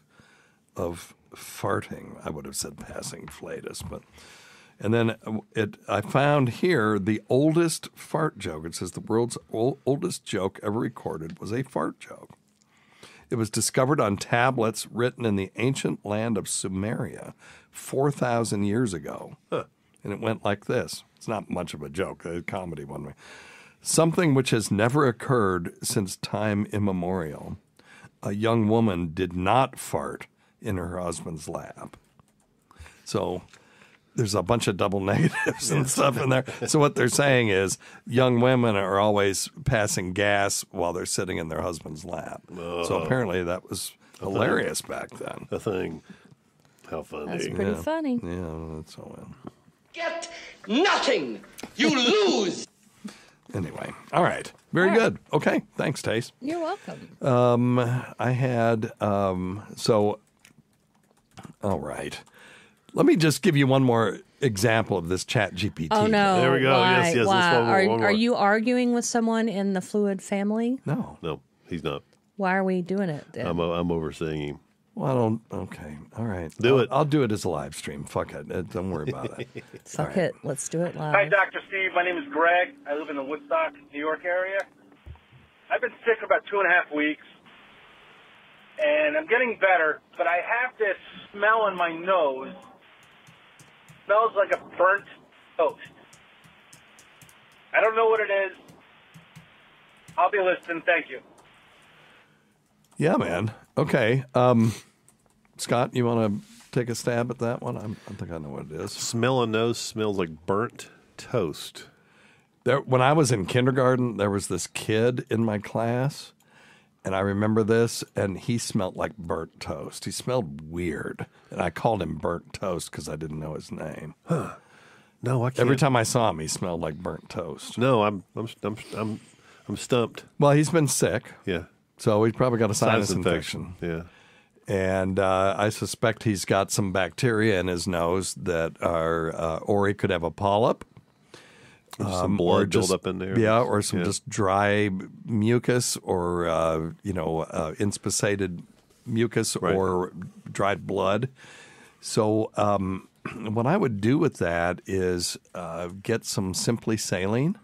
Speaker 15: of farting. I would have said passing flatus, but... And then I found here the oldest fart joke. It says the world's oldest joke ever recorded was a fart joke. It was discovered on tablets written in the ancient land of Sumeria 4,000 years ago. Huh. And it went like this. It's not much of a joke, a comedy one. Something which has never occurred since time immemorial. A young woman did not fart in her husband's lap. So there's a bunch of double negatives and stuff in there. So what they're saying is young women are always passing gas while they're sitting in their husband's lap. So apparently that was hilarious back then.
Speaker 17: A thing. How funny.
Speaker 16: That's pretty funny.
Speaker 15: Yeah, that's all.
Speaker 14: Get nothing. You lose.
Speaker 15: Anyway, all right. Very good. Okay, thanks, Tace.
Speaker 16: You're welcome.
Speaker 15: I had, so All right. Let me just give you one more example of this Chat GPT.
Speaker 16: Oh, no.
Speaker 17: There we go.
Speaker 16: Why?
Speaker 17: Yes,
Speaker 16: Why?
Speaker 17: one more.
Speaker 16: Are you arguing with someone in the Fluid family?
Speaker 15: No,
Speaker 17: he's not.
Speaker 16: Why are we doing it then?
Speaker 17: I'm overseeing him.
Speaker 15: Well, I don't. Okay. All right. I'll do it as a live stream. Fuck it. Don't worry about it.
Speaker 16: Fuck it. Let's do it live.
Speaker 1: Hi, Dr. Steve. My name is Greg. I live in the Woodstock, New York area. I've been sick for about 2.5 weeks, and I'm getting better, but I have this smell in my nose. It smells like a burnt toast. I don't know what it is. I'll be listening. Thank you.
Speaker 15: Yeah, man. Okay. Scott, you want to take a stab at that one? I think I know what it is.
Speaker 17: Smell a nose smells like burnt toast.
Speaker 15: When I was in kindergarten, there was this kid in my class, and I remember this, and he smelled like burnt toast. He smelled weird, and I called him Burnt Toast because I didn't know his name.
Speaker 17: Huh. No, I can't.
Speaker 15: Every time I saw him, he smelled like burnt toast.
Speaker 17: No, I'm stumped.
Speaker 15: Well, he's been sick.
Speaker 17: Yeah.
Speaker 15: So he's probably got a sinus infection.
Speaker 17: Yeah.
Speaker 15: And I suspect he's got some bacteria in his nose that are, or he could have a polyp.
Speaker 17: Some blood build up in there.
Speaker 15: Yeah, or some just dry mucus or, inspissated mucus or dried blood. So what I would do with that is get some Simply Saline,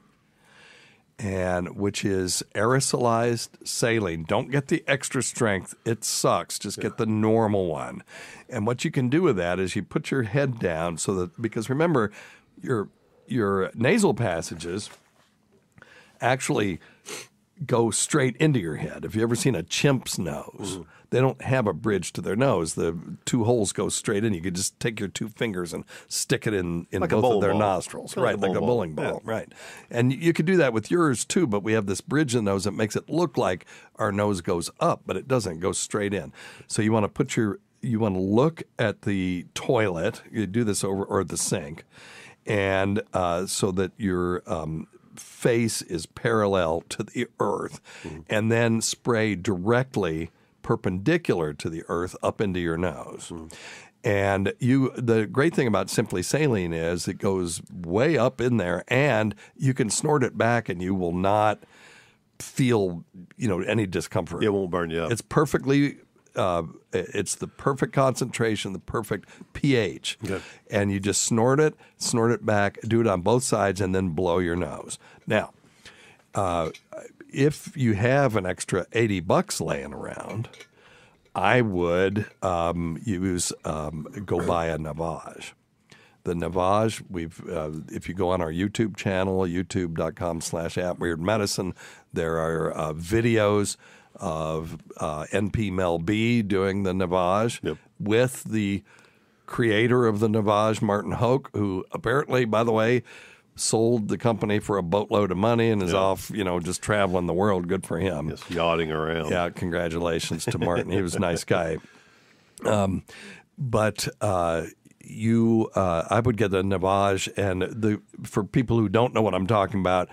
Speaker 15: which is aerosolized saline. Don't get the extra strength. It sucks. Just get the normal one. And what you can do with that is you put your head down so that, because remember, your nasal passages actually go straight into your head. Have you ever seen a chimp's nose? They don't have a bridge to their nose. The two holes go straight in. You could just take your two fingers and stick it in
Speaker 17: like
Speaker 15: both of their nostrils.
Speaker 17: Like
Speaker 15: right, like a bowling ball. Yeah. Right. And you could do that with yours too, but we have this bridge in the nose that makes it look like our nose goes up, but it doesn't. It goes straight in. So you want to look at the toilet. You do this or the sink, and so that your face is parallel to the earth, and then spray directly perpendicular to the earth up into your nose. And the great thing about Simply Saline is it goes way up in there, and you can snort it back, and you will not feel any discomfort.
Speaker 17: It won't burn you up.
Speaker 15: It's perfectly. It's the perfect concentration, the perfect pH.
Speaker 17: Good.
Speaker 15: And you just snort it back, do it on both sides, and then blow your nose. Now, if you have an extra $80 laying around, I would go buy a Navage. The Navage, if you go on our YouTube channel, youtube.com/@weirdmedicine, there are videos of NP Mel B doing the Navage with the creator of the Navage, Martin Hoke, who apparently, by the way, sold the company for a boatload of money and is off, just traveling the world. Good for him.
Speaker 17: Just yachting around.
Speaker 15: Yeah, congratulations to Martin. He was a nice guy. I would get the Navage, and for people who don't know what I'm talking about,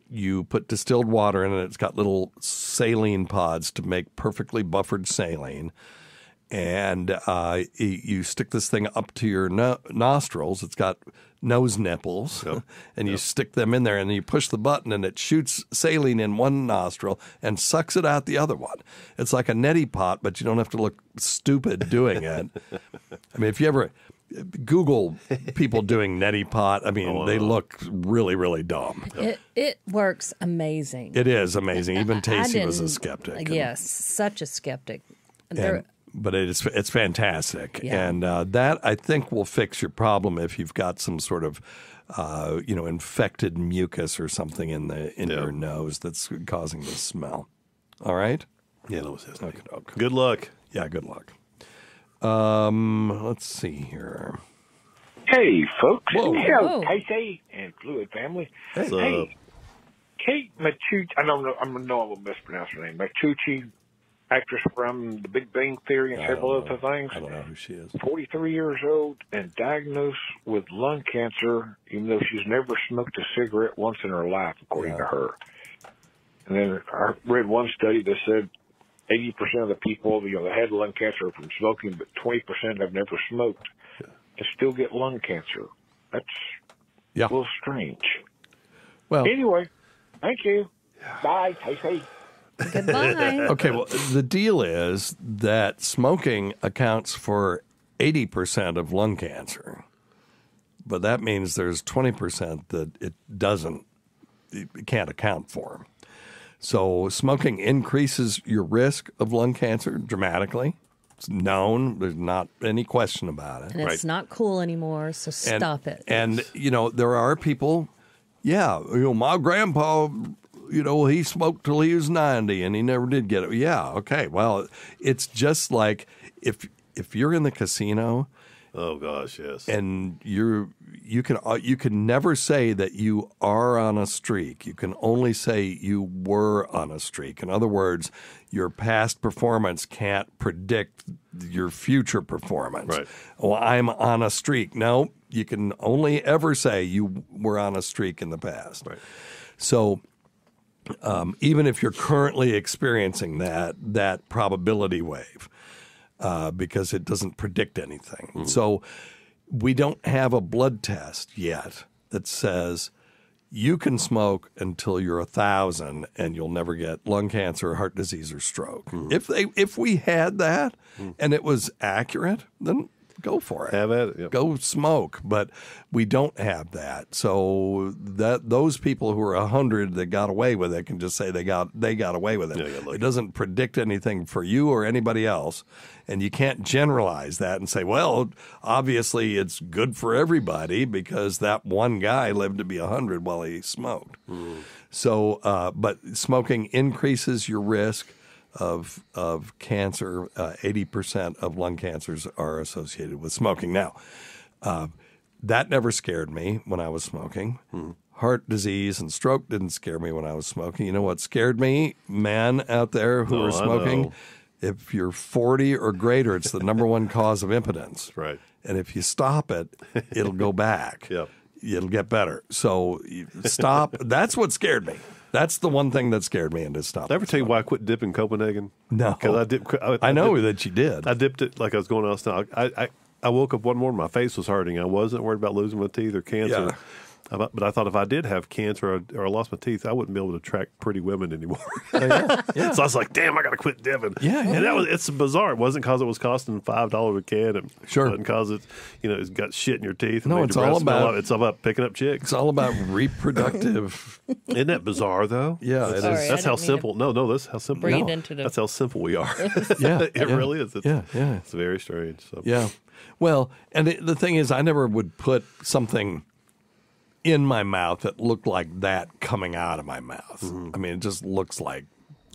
Speaker 15: you put distilled water in it. It's got little saline pods to make perfectly buffered saline. And you stick this thing up to your nostrils. It's got nose nipples. And you stick them in there, and you push the button, and it shoots saline in one nostril and sucks it out the other one. It's like a neti pot, but you don't have to look stupid doing it. I mean, if you ever Google people doing neti pot, they look really, really dumb.
Speaker 16: It works amazing.
Speaker 15: It is amazing. Even Tacie was a skeptic.
Speaker 16: Yes, such a skeptic.
Speaker 15: But it's fantastic.
Speaker 16: Yeah.
Speaker 15: And that, I think, will fix your problem if you've got some sort of infected mucus or something in your nose that's causing the smell. All right?
Speaker 17: Yeah, that was his name.
Speaker 15: Okay.
Speaker 17: Good luck.
Speaker 15: Yeah, good luck. Let's see here.
Speaker 22: Hey, folks.
Speaker 15: Whoa.
Speaker 22: Hello, Tacie and Fluid family.
Speaker 15: Hey.
Speaker 22: Kate Matucci, I know I'm going to mispronounce her name. Matucci, actress from The Big Bang Theory and several other things.
Speaker 15: I don't know who she is.
Speaker 22: 43 years old and diagnosed with lung cancer, even though she's never smoked a cigarette once in her life, according to her. And then I read one study that said 80% of the people, that had lung cancer from smoking, but 20% have never smoked and still get lung cancer. That's a little strange.
Speaker 15: Well,
Speaker 22: anyway, thank you. Bye. Tacie.
Speaker 16: Goodbye.
Speaker 15: Okay, well, the deal is that smoking accounts for 80% of lung cancer, but that means there's 20% that it can't account for. So smoking increases your risk of lung cancer dramatically. It's known. There's not any question about it.
Speaker 16: And it's not cool anymore, so stop it.
Speaker 15: And, there are people, my grandpa, he smoked till he was 90 and he never did get it. Yeah, okay. Well, it's just like if you're in the casino.
Speaker 17: Oh gosh, yes.
Speaker 15: And you can never say that you are on a streak. You can only say you were on a streak. In other words, your past performance can't predict your future performance.
Speaker 17: Right.
Speaker 15: Oh, I'm on a streak. No, you can only ever say you were on a streak in the past.
Speaker 17: Right.
Speaker 15: So even if you're currently experiencing that probability wave, because it doesn't predict anything. Mm-hmm. So we don't have a blood test yet that says you can smoke until you're 1,000 and you'll never get lung cancer, heart disease, or stroke. Mm-hmm. If we had that and it was accurate, then go for it.
Speaker 17: Have at it. Yep.
Speaker 15: Go smoke. But we don't have that. So those people who are 100 that got away with it can just say they got away with it.
Speaker 17: Yeah,
Speaker 15: it doesn't predict anything for you or anybody else. And you can't generalize that and say, well, obviously it's good for everybody because that one guy lived to be 100 while he smoked. Mm. So, but smoking increases your risk of cancer. 80% of lung cancers are associated with smoking. Now, that never scared me when I was smoking. Heart disease and stroke didn't scare me when I was smoking. You know what scared me? Men out there who are smoking. If you're 40 or greater, it's the number one cause of impotence.
Speaker 17: Right.
Speaker 15: And if you stop it, it'll go back.
Speaker 17: Yep.
Speaker 15: It'll get better. So you stop. That's what scared me. That's the one thing that scared me into stopping.
Speaker 17: Did I ever tell you why I quit dipping Copenhagen?
Speaker 15: No.
Speaker 17: Because
Speaker 15: I know that you did.
Speaker 17: I dipped it like I was going out. I woke up one morning, my face was hurting. I wasn't worried about losing my teeth or cancer.
Speaker 15: Yeah.
Speaker 17: But I thought if I did have cancer or I lost my teeth, I wouldn't be able to attract pretty women anymore.
Speaker 15: Yeah.
Speaker 17: So I was like, damn, I got to quit dipping.
Speaker 15: Yeah.
Speaker 17: And it's bizarre. It wasn't because it was costing $5 a can. It
Speaker 15: Sure.
Speaker 17: wasn't because it's got shit in your teeth.
Speaker 15: No, it's all
Speaker 17: about picking up chicks.
Speaker 15: It's all about reproductive.
Speaker 17: Isn't that bizarre, though?
Speaker 15: Yeah, it is.
Speaker 17: That's how simple. No, that's how simple.
Speaker 16: Breathe into them.
Speaker 17: That's how simple we are.
Speaker 15: Yeah.
Speaker 17: It really is.
Speaker 15: It's
Speaker 17: very strange. So.
Speaker 15: Yeah. Well, and the thing is, I never would put something in my mouth that looked like that coming out of my mouth. Mm-hmm. I mean, it just looks like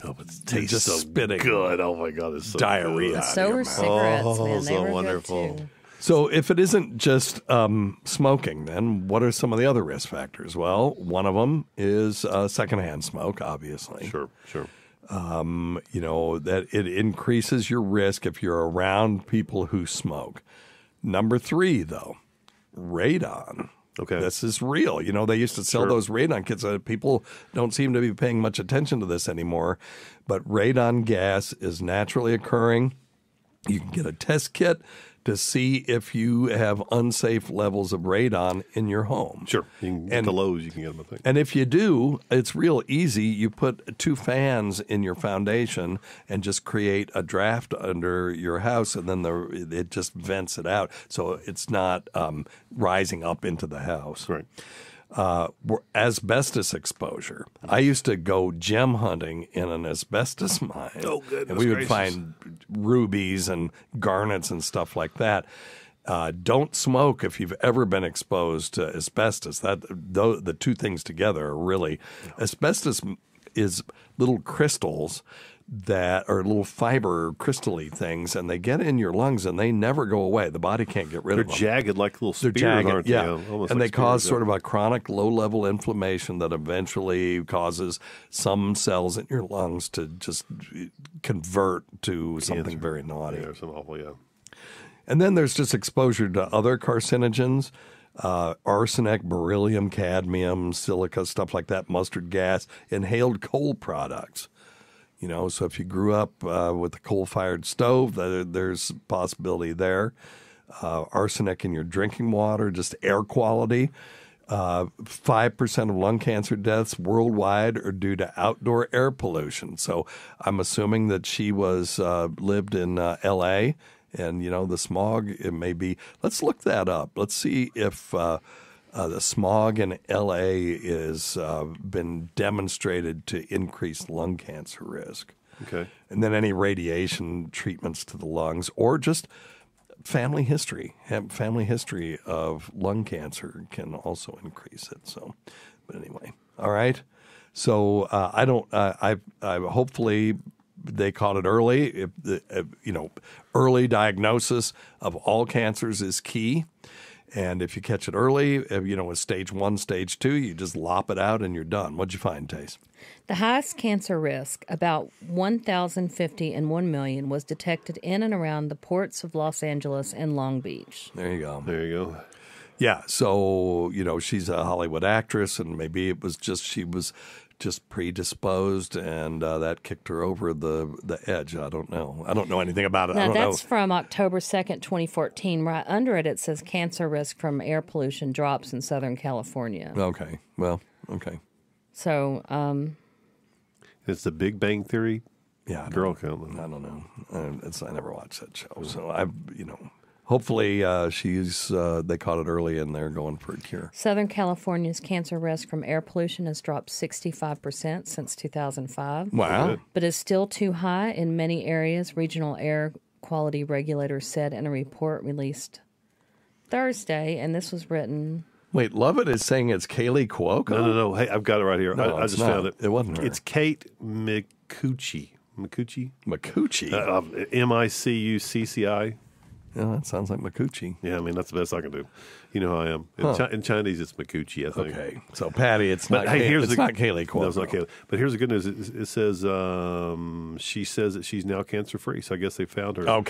Speaker 17: but it tastes
Speaker 15: just
Speaker 17: so
Speaker 15: spitting
Speaker 17: good. Oh my God, it's so
Speaker 15: diarrhea.
Speaker 17: Good.
Speaker 16: So are cigarettes, man. They
Speaker 17: so
Speaker 16: were
Speaker 17: wonderful.
Speaker 16: Good too.
Speaker 15: So if it isn't just smoking, then what are some of the other risk factors? Well, one of them is secondhand smoke, obviously.
Speaker 17: Sure.
Speaker 15: That it increases your risk if you're around people who smoke. Number 3, though, radon.
Speaker 17: Okay.
Speaker 15: This is real. They used to sell those radon kits. People don't seem to be paying much attention to this anymore. But radon gas is naturally occurring. You can get a test kit to see if you have unsafe levels of radon in your home.
Speaker 17: Sure. You can get the lows, you can get them, I think.
Speaker 15: And if you do, it's real easy. You put 2 fans in your foundation and just create a draft under your house, and then it just vents it out. So it's not rising up into the house.
Speaker 17: Right.
Speaker 15: Asbestos exposure. I used to go gem hunting in an asbestos mine.
Speaker 17: Oh, goodness
Speaker 15: and we would
Speaker 17: gracious.
Speaker 15: Find rubies and garnets and stuff like that. Don't smoke if you've ever been exposed to asbestos. The two things together are really asbestos is little crystals that are little fiber crystal-y things, and they get in your lungs and they never go away. The body can't get rid of them.
Speaker 17: They're jagged like little spears, aren't they?
Speaker 15: Yeah.
Speaker 17: Almost
Speaker 15: and
Speaker 17: like
Speaker 15: they cause
Speaker 17: spears,
Speaker 15: sort of a chronic low-level inflammation that eventually causes some cells in your lungs to just convert to something very naughty.
Speaker 17: Yeah, something awful, yeah.
Speaker 15: And then there's just exposure to other carcinogens, arsenic, beryllium, cadmium, silica, stuff like that, mustard gas, inhaled coal products. So if you grew up with a coal-fired stove, there's a possibility there. Arsenic in your drinking water, just air quality. 5% of lung cancer deaths worldwide are due to outdoor air pollution. So I'm assuming that she lived in L.A., and, the smog, it may be. Let's look that up. Let's see if the smog in L.A. is been demonstrated to increase lung cancer risk.
Speaker 17: Okay.
Speaker 15: And then any radiation treatments to the lungs, or just family history. Family history of lung cancer can also increase it. So, but anyway, all right. So I hopefully they caught it early. Early diagnosis of all cancers is key. And if you catch it early, with stage 1, stage 2, you just lop it out and you're done. What'd you find, Tace?
Speaker 16: The highest cancer risk, about 1,050 in 1 million, was detected in and around the ports of Los Angeles and Long Beach.
Speaker 15: There you go.
Speaker 17: There you go.
Speaker 15: Yeah, so, she's a Hollywood actress, and maybe it was just she was just predisposed, and that kicked her over the edge. I don't know. I don't know anything about it.
Speaker 16: Now,
Speaker 15: I don't know.
Speaker 16: That's from October 2nd, 2014. Right under it, it says cancer risk from air pollution drops in Southern California.
Speaker 15: Okay. Well, okay.
Speaker 16: So,
Speaker 17: it's the Big Bang Theory girl count.
Speaker 15: I don't know. I never watched that show. So, hopefully they caught it early and they're going for a cure.
Speaker 16: Southern California's cancer risk from air pollution has dropped 65% since 2005.
Speaker 15: Wow.
Speaker 16: But is still too high in many areas, regional air quality regulators said in a report released Thursday, and this was written...
Speaker 15: Wait, Lovett is saying it's Kaylee Cuoco?
Speaker 17: No. Hey, I've got it right here.
Speaker 15: No,
Speaker 17: I just found it.
Speaker 15: It wasn't her.
Speaker 17: It's Kate Micucci.
Speaker 15: Micucci?
Speaker 17: Micucci.
Speaker 15: Yeah, that sounds like Micucci.
Speaker 17: Yeah, that's the best I can do. You know how I am. In Chinese, it's Micucci, I think.
Speaker 15: Okay. So, Patty, it's not Kaylee Cuoco.
Speaker 17: No, it's not Kaylee. But here's the good news. It says she says that she's now cancer-free. So I guess they found her lung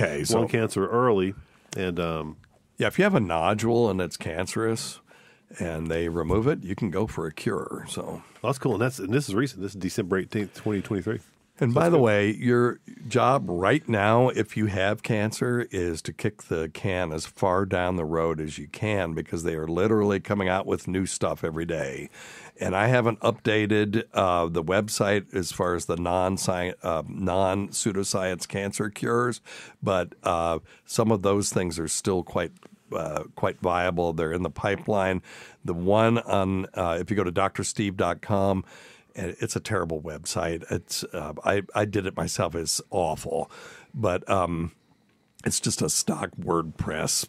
Speaker 17: cancer early. And
Speaker 15: yeah, if you have a nodule and it's cancerous and they remove it, you can go for a cure. So
Speaker 17: well, that's cool. And this is recent. This is December 18th, 2023.
Speaker 15: And by the way, your job right now, if you have cancer, is to kick the can as far down the road as you can, because they are literally coming out with new stuff every day. And I haven't updated the website as far as the non-pseudoscience cancer cures, but some of those things are still quite viable. They're in the pipeline. The one on if you go to drsteve.com, and it's a terrible website. It's I did it myself. It's awful, but it's just a stock WordPress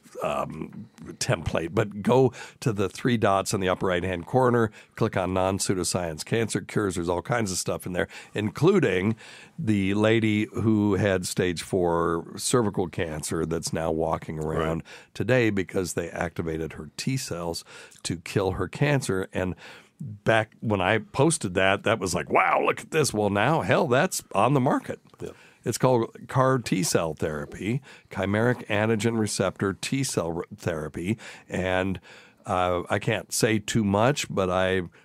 Speaker 15: template. But go to the 3 dots in the upper right-hand corner, click on non-pseudoscience cancer cures. There's all kinds of stuff in there, including the lady who had stage 4 cervical cancer that's now walking around today because they activated her T cells to kill her cancer. And back when I posted that was like, wow, look at this. Well, now, hell, that's on the market. Yeah. It's called CAR T-cell therapy, chimeric antigen receptor T-cell therapy. And I can't say too much, but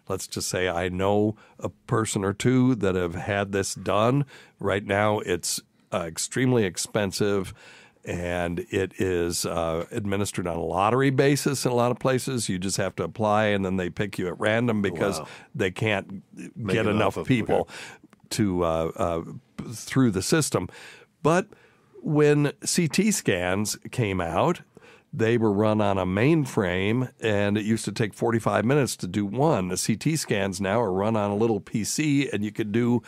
Speaker 15: let's just say I know a person or two that have had this done. Right now, it's extremely expensive. And it is administered on a lottery basis in a lot of places. You just have to apply, and then they pick you at random because they can't get enough people to through the system. But when CT scans came out, they were run on a mainframe, and it used to take 45 minutes to do one. The CT scans now are run on a little PC, and you could do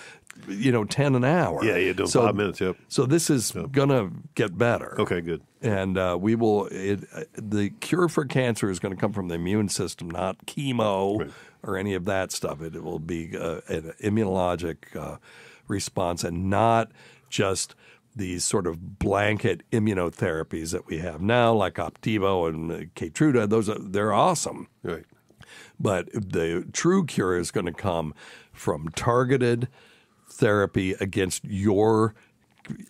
Speaker 15: 10 an hour.
Speaker 17: Yeah, you do 5 minutes, yep.
Speaker 15: So this is going to get better.
Speaker 17: Okay, good.
Speaker 15: And the cure for cancer is going to come from the immune system, not chemo or any of that stuff. It will be an immunologic response, and not just these sort of blanket immunotherapies that we have now, like Opdivo and Keytruda. They're awesome.
Speaker 17: Right.
Speaker 15: But the true cure is going to come from targeted therapy against your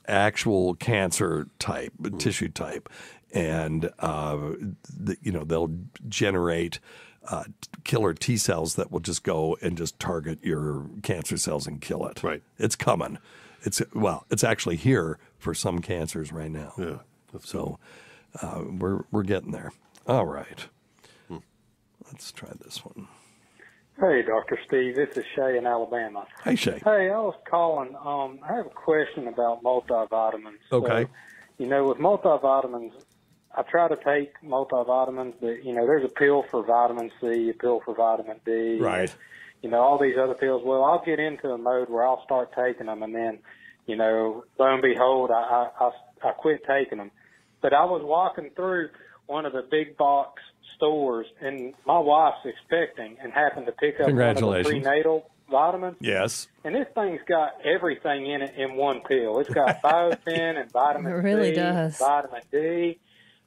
Speaker 15: actual cancer type, tissue type, and they'll generate killer T cells that will just go and just target your cancer cells and kill it.
Speaker 17: Right,
Speaker 15: it's coming, It's actually here for some cancers right now.
Speaker 17: Yeah.
Speaker 15: So we're getting there. All right. Let's try this one.
Speaker 2: Hey, Dr. Steve. This is Shay in Alabama.
Speaker 15: Hey, Shay.
Speaker 2: Hey, I was calling. I have a question about multivitamins.
Speaker 15: Okay.
Speaker 2: So, with multivitamins, I try to take multivitamins, but, there's a pill for vitamin C, a pill for vitamin D.
Speaker 15: Right.
Speaker 2: All these other pills. Well, I'll get into a mode where I'll start taking them, and then, lo and behold, I quit taking them. But I was walking through one of the big box stores, and my wife's expecting and happened to pick up one of the prenatal vitamins.
Speaker 15: Yes.
Speaker 2: And this thing's got everything in it in one pill. It's got biotin and vitamin
Speaker 16: It really
Speaker 2: C,
Speaker 16: does.
Speaker 2: vitamin D,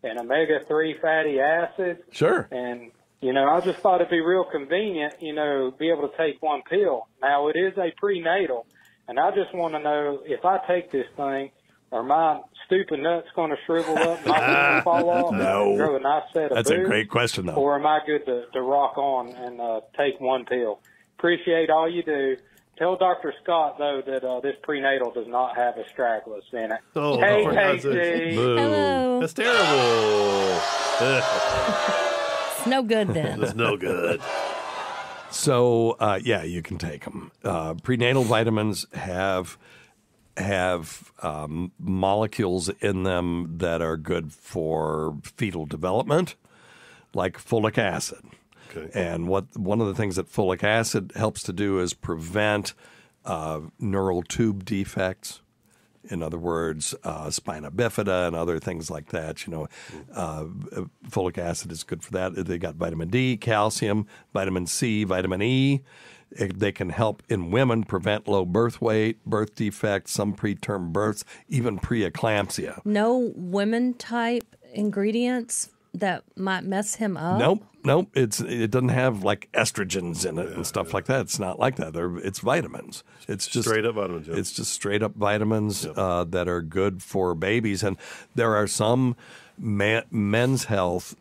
Speaker 2: and omega-3 fatty acids.
Speaker 15: Sure.
Speaker 2: And, I just thought it'd be real convenient, be able to take one pill. Now, it is a prenatal, and I just want to know if I take this thing, are my stupid nuts going to shrivel up and my wings fall off?
Speaker 15: No.
Speaker 2: Grow a nice set of
Speaker 15: That's a
Speaker 2: boobs?
Speaker 15: great question, though.
Speaker 2: Or am I good to rock on and take one pill? Appreciate all you do. Tell Dr. Scott, though, that this prenatal does not have astragalus in it.
Speaker 17: Oh,
Speaker 2: hey,
Speaker 17: Tacie.
Speaker 16: Hello.
Speaker 17: That's terrible.
Speaker 16: It's no good then.
Speaker 17: That's no good.
Speaker 15: So, you can take them. Prenatal vitamins have molecules in them that are good for fetal development, like folic acid.
Speaker 17: Okay.
Speaker 15: And one of the things that folic acid helps to do is prevent neural tube defects. In other words, spina bifida and other things like that. Folic acid is good for that. They got vitamin D, calcium, vitamin C, vitamin E. They can help in women prevent low birth weight, birth defects, some preterm births, even preeclampsia.
Speaker 16: No women type ingredients that might mess him up?
Speaker 15: Nope. It doesn't have like estrogens in it and stuff like that. It's not like that. It's vitamins. It's just
Speaker 17: straight up vitamins. Yep.
Speaker 15: It's just straight up vitamins that are good for babies. And there are some men's health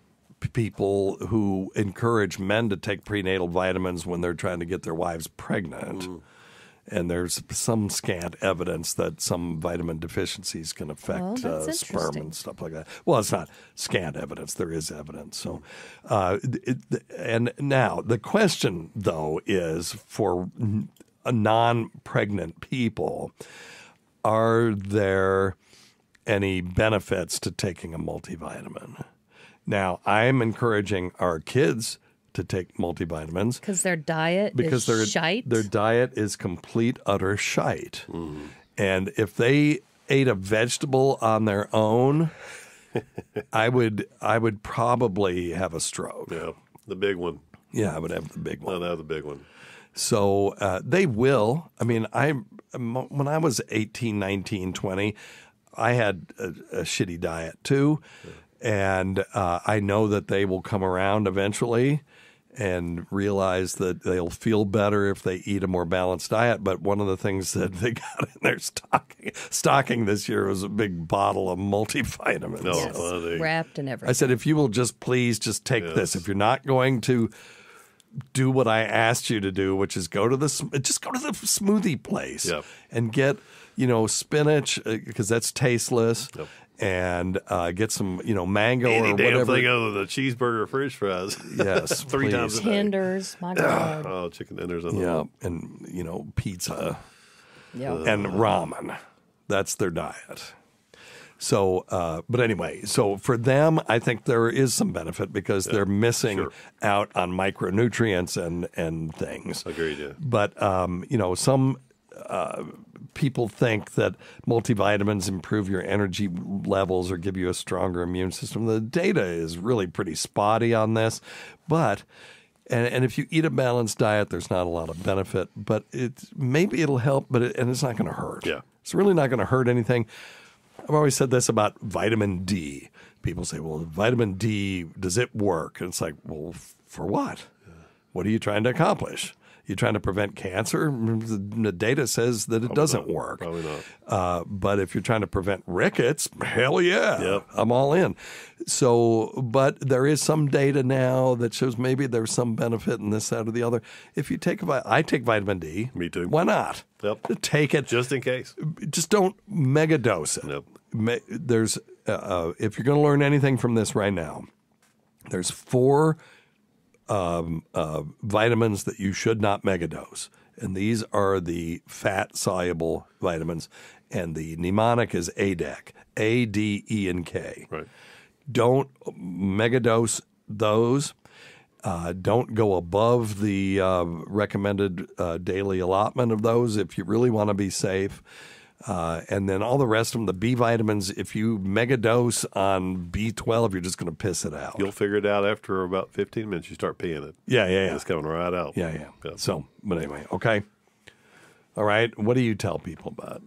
Speaker 15: people who encourage men to take prenatal vitamins when they're trying to get their wives pregnant. And there's some scant evidence that some vitamin deficiencies can affect sperm and stuff like that. Well, it's not scant evidence. There is evidence. So, and now the question, though, is for non-pregnant people, are there any benefits to taking a multivitamin? Now, I'm encouraging our kids to take multivitamins.
Speaker 16: Because their diet is shite?
Speaker 15: Their diet is complete, utter shite. And if they ate a vegetable on their own, I would probably have a stroke.
Speaker 17: Yeah, the big one.
Speaker 15: Yeah, I would have the big one.
Speaker 17: I'd have the big one.
Speaker 15: So they will. I mean, when I was 18, 19, 20, I had a shitty diet too. And I know that they will come around eventually and realize that they'll feel better if they eat a more balanced diet. But one of the things that they got in their stocking this year was a big bottle of multivitamins.
Speaker 17: No, funny.
Speaker 16: Wrapped and everything.
Speaker 15: I said, if you will please take this. If you're not going to do what I asked you to do, which is go to the smoothie place and get, spinach, because that's tasteless.
Speaker 17: Yep.
Speaker 15: And get some, mango
Speaker 17: Any
Speaker 15: or
Speaker 17: damn
Speaker 15: whatever.
Speaker 17: thing other than cheeseburger, French fries.
Speaker 15: Yes,
Speaker 17: 3 times a day.
Speaker 16: Tenders, my God.
Speaker 17: Oh, chicken tenders.
Speaker 15: And pizza.
Speaker 16: Yeah.
Speaker 15: And ramen. That's their diet. So, but anyway, so for them, I think there is some benefit because they're missing out on micronutrients and things.
Speaker 17: Agreed. Yeah.
Speaker 15: But some people think that multivitamins improve your energy levels or give you a stronger immune system. The data is really pretty spotty on this, but and if you eat a balanced diet, there's not a lot of benefit. But maybe it'll help, but it's not going to hurt.
Speaker 17: Yeah,
Speaker 15: it's really not going to hurt anything. I've always said this about vitamin D. People say, "Well, vitamin D, does it work?" And it's like, well, for what? What are you trying to accomplish? You trying to prevent cancer? The data says that it doesn't work.
Speaker 17: Probably not.
Speaker 15: But if you're trying to prevent rickets, hell yeah, I'm all in. So, but there is some data now that shows maybe there's some benefit in this, that, or the other. If you take I take vitamin D.
Speaker 17: Me too.
Speaker 15: Why not?
Speaker 17: Yep.
Speaker 15: Take it.
Speaker 17: Just in case.
Speaker 15: Just don't mega dose it.
Speaker 17: Nope.
Speaker 15: There's, if you're going to learn anything from this right now, there's 4 vitamins that you should not megadose. And these are the fat-soluble vitamins. And the mnemonic is ADEK, A-D-E-N-K.
Speaker 17: Right.
Speaker 15: Don't megadose those. Don't go above the recommended daily allotment of those if you really want to be safe. And then all the rest of them, the B vitamins, if you megadose on B12, you're just going to piss it out.
Speaker 17: You'll figure it out after about 15 minutes. You start peeing it.
Speaker 15: Yeah.
Speaker 17: It's coming right out.
Speaker 15: Yeah. So, but anyway, okay. All right. What do you tell people about?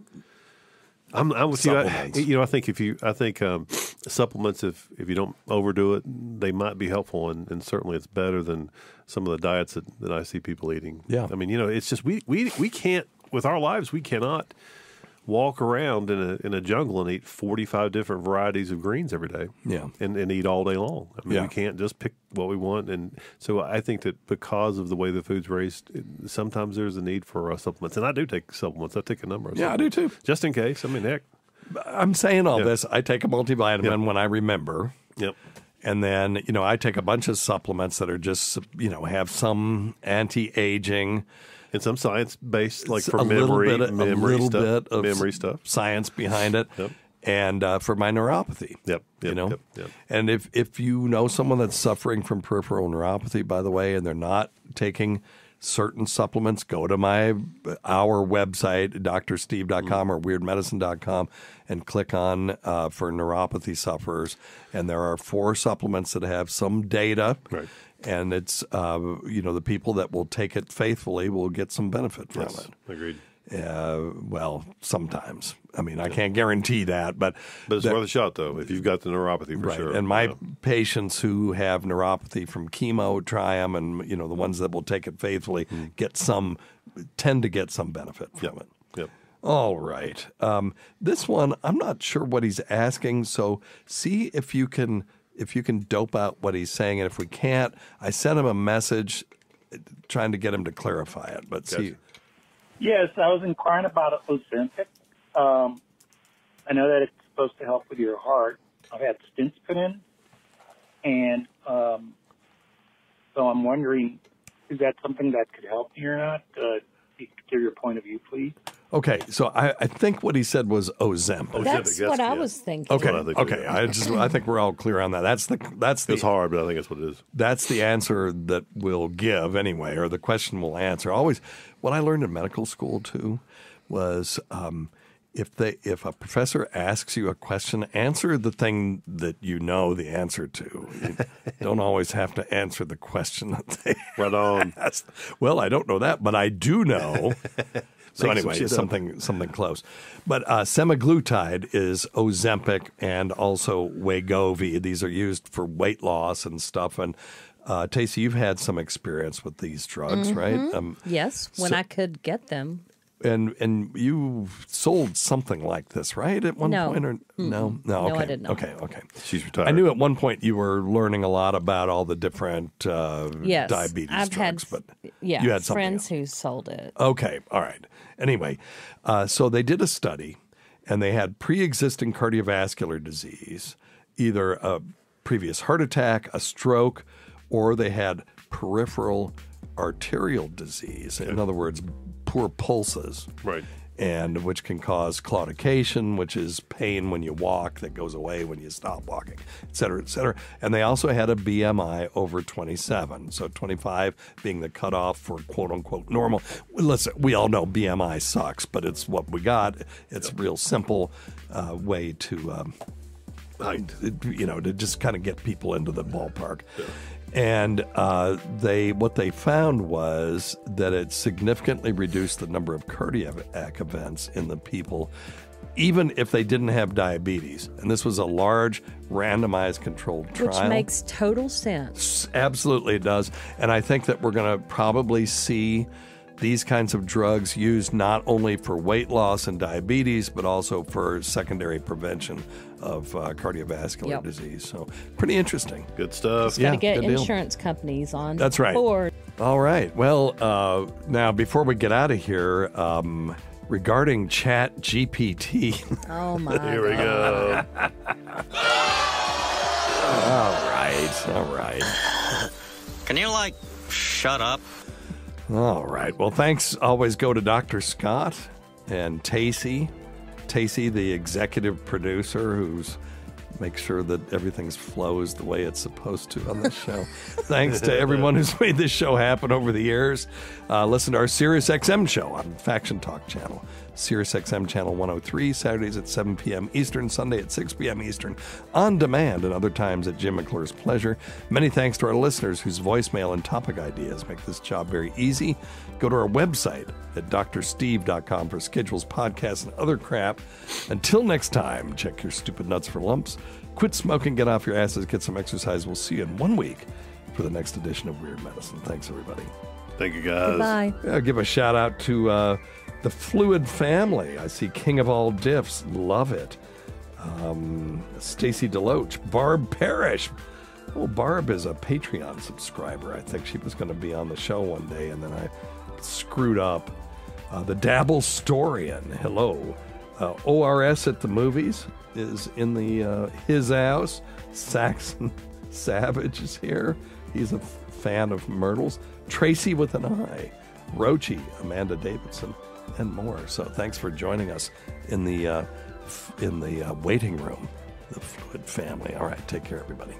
Speaker 17: I'm with
Speaker 15: supplements?
Speaker 17: you. I think supplements, if you don't overdo it, they might be helpful, and certainly it's better than some of the diets that I see people eating.
Speaker 15: Yeah.
Speaker 17: I mean, it's just we can't, with our lives, we cannot walk around in a jungle and eat 45 different varieties of greens every day.
Speaker 15: Yeah.
Speaker 17: And eat all day long. I mean, we can't just pick what we want. And so I think that because of the way the food's raised, sometimes there's a need for supplements. And I do take supplements. I take a number of supplements.
Speaker 15: I do too.
Speaker 17: Just in case. I mean, heck.
Speaker 15: I'm saying all this. I take a multivitamin when I remember.
Speaker 17: Yep.
Speaker 15: And then, I take a bunch of supplements that are just, have some anti-aging.
Speaker 17: And some science-based, like for memory stuff.
Speaker 15: Science behind it.
Speaker 17: Yep.
Speaker 15: And for my neuropathy.
Speaker 17: Yep.
Speaker 15: And if you know someone that's suffering from peripheral neuropathy, by the way, and they're not taking certain supplements, go to our website, drsteve.com or weirdmedicine.com, and click on for neuropathy sufferers. And there are 4 supplements that have some data.
Speaker 17: Right.
Speaker 15: And it's, the people that will take it faithfully will get some benefit from it.
Speaker 17: Agreed.
Speaker 15: Well, sometimes. I mean, I can't guarantee that, but
Speaker 17: it's worth a shot, though, if you've got the neuropathy, for sure.
Speaker 15: And my patients who have neuropathy from chemo, try them, and the ones that will take it faithfully tend to get some benefit from it.
Speaker 17: Yep.
Speaker 15: All right. This one, I'm not sure what he's asking, so see if you can dope out what he's saying, and if we can't, I sent him a message trying to get him to clarify it. But see.
Speaker 3: Yes, I was inquiring about Ozempic. I know that it's supposed to help with your heart. I've had stents put in, and so I'm wondering, is that something that could help me or not? Give your point of view, please.
Speaker 15: Okay, so I think what he said was Ozempic.
Speaker 16: That's what I was thinking.
Speaker 15: Okay. I think we're all clear on that. That's the.
Speaker 17: It's hard, but I think that's what it is.
Speaker 15: That's the answer that we'll give anyway, or the question we'll answer. Always, what I learned in medical school too was if a professor asks you a question, answer the thing that you know the answer to. You don't always have to answer the question that they asked. Well, I don't know that, but I do know. So anyway, something close. But semaglutide is Ozempic and also Wegovy. These are used for weight loss and stuff. And Tacie, you've had some experience with these drugs, right?
Speaker 16: Yes, when I could get them.
Speaker 15: And you sold something like this, right? At one point, or no?
Speaker 16: No,
Speaker 15: okay.
Speaker 16: I did not.
Speaker 15: Okay.
Speaker 17: She's retired.
Speaker 15: I knew at one point you were learning a lot about all the different diabetes
Speaker 16: I've
Speaker 15: drugs, but
Speaker 16: you
Speaker 15: had something
Speaker 16: friends who sold it.
Speaker 15: Okay, all right. Anyway, so they did a study, and they had pre-existing cardiovascular disease, either a previous heart attack, a stroke, or they had peripheral arterial disease. In other words, poor pulses.
Speaker 17: Right.
Speaker 15: And which can cause claudication, which is pain when you walk that goes away when you stop walking, et cetera, et cetera. And they also had a BMI over 27, so 25 being the cutoff for quote-unquote normal. Listen, we all know BMI sucks, but it's what we got. It's a real simple way to, to just kind of get people into the ballpark.
Speaker 17: Yeah.
Speaker 15: And what they found was that it significantly reduced the number of cardiac events in the people even if they didn't have diabetes. And this was a large, randomized, controlled trial.
Speaker 16: Which makes total sense.
Speaker 15: Absolutely, it does. And I think that we're going to probably see these kinds of drugs used not only for weight loss and diabetes, but also for secondary prevention of cardiovascular disease. So pretty interesting.
Speaker 17: Good stuff.
Speaker 16: Got to get insurance companies on
Speaker 15: That's right.
Speaker 16: board.
Speaker 15: All right. Well, now before we get out of here, regarding Chat GPT.
Speaker 16: Oh, my
Speaker 17: Here we go.
Speaker 15: All right.
Speaker 4: Can you, shut up?
Speaker 15: All right. Well, thanks always go to Dr. Scott and Tacie. Tacie, the executive producer, who's makes sure that everything flows the way it's supposed to on this show. Thanks to everyone who's made this show happen over the years. Listen to our SiriusXM show on Faction Talk channel. SiriusXM channel 103, Saturdays at 7 p.m. Eastern, Sunday at 6 p.m. Eastern, on demand, and other times at Jim McClure's pleasure. Many thanks to our listeners whose voicemail and topic ideas make this job very easy. Go to our website at drsteve.com for schedules, podcasts, and other crap. Until next time, check your stupid nuts for lumps. Quit smoking, get off your asses, get some exercise. We'll see you in 1 week for the next edition of Weird Medicine. Thanks, everybody.
Speaker 17: Thank you, guys.
Speaker 16: Goodbye.
Speaker 15: I'll give a shout out to the Fluid family. I see King of All Diffs. Love it. Stacy Deloach. Barb Parrish. Oh, Barb is a Patreon subscriber. I think she was going to be on the show one day, and then I screwed up. The Dabble Storian. Hello. ORS at the movies is in the his house. Saxon Savage is here. He's a fan of Myrtles. Tracy with an I. Rochi, Amanda Davidson, and more. So thanks for joining us in the waiting room, the Fluid family. All right, take care, everybody.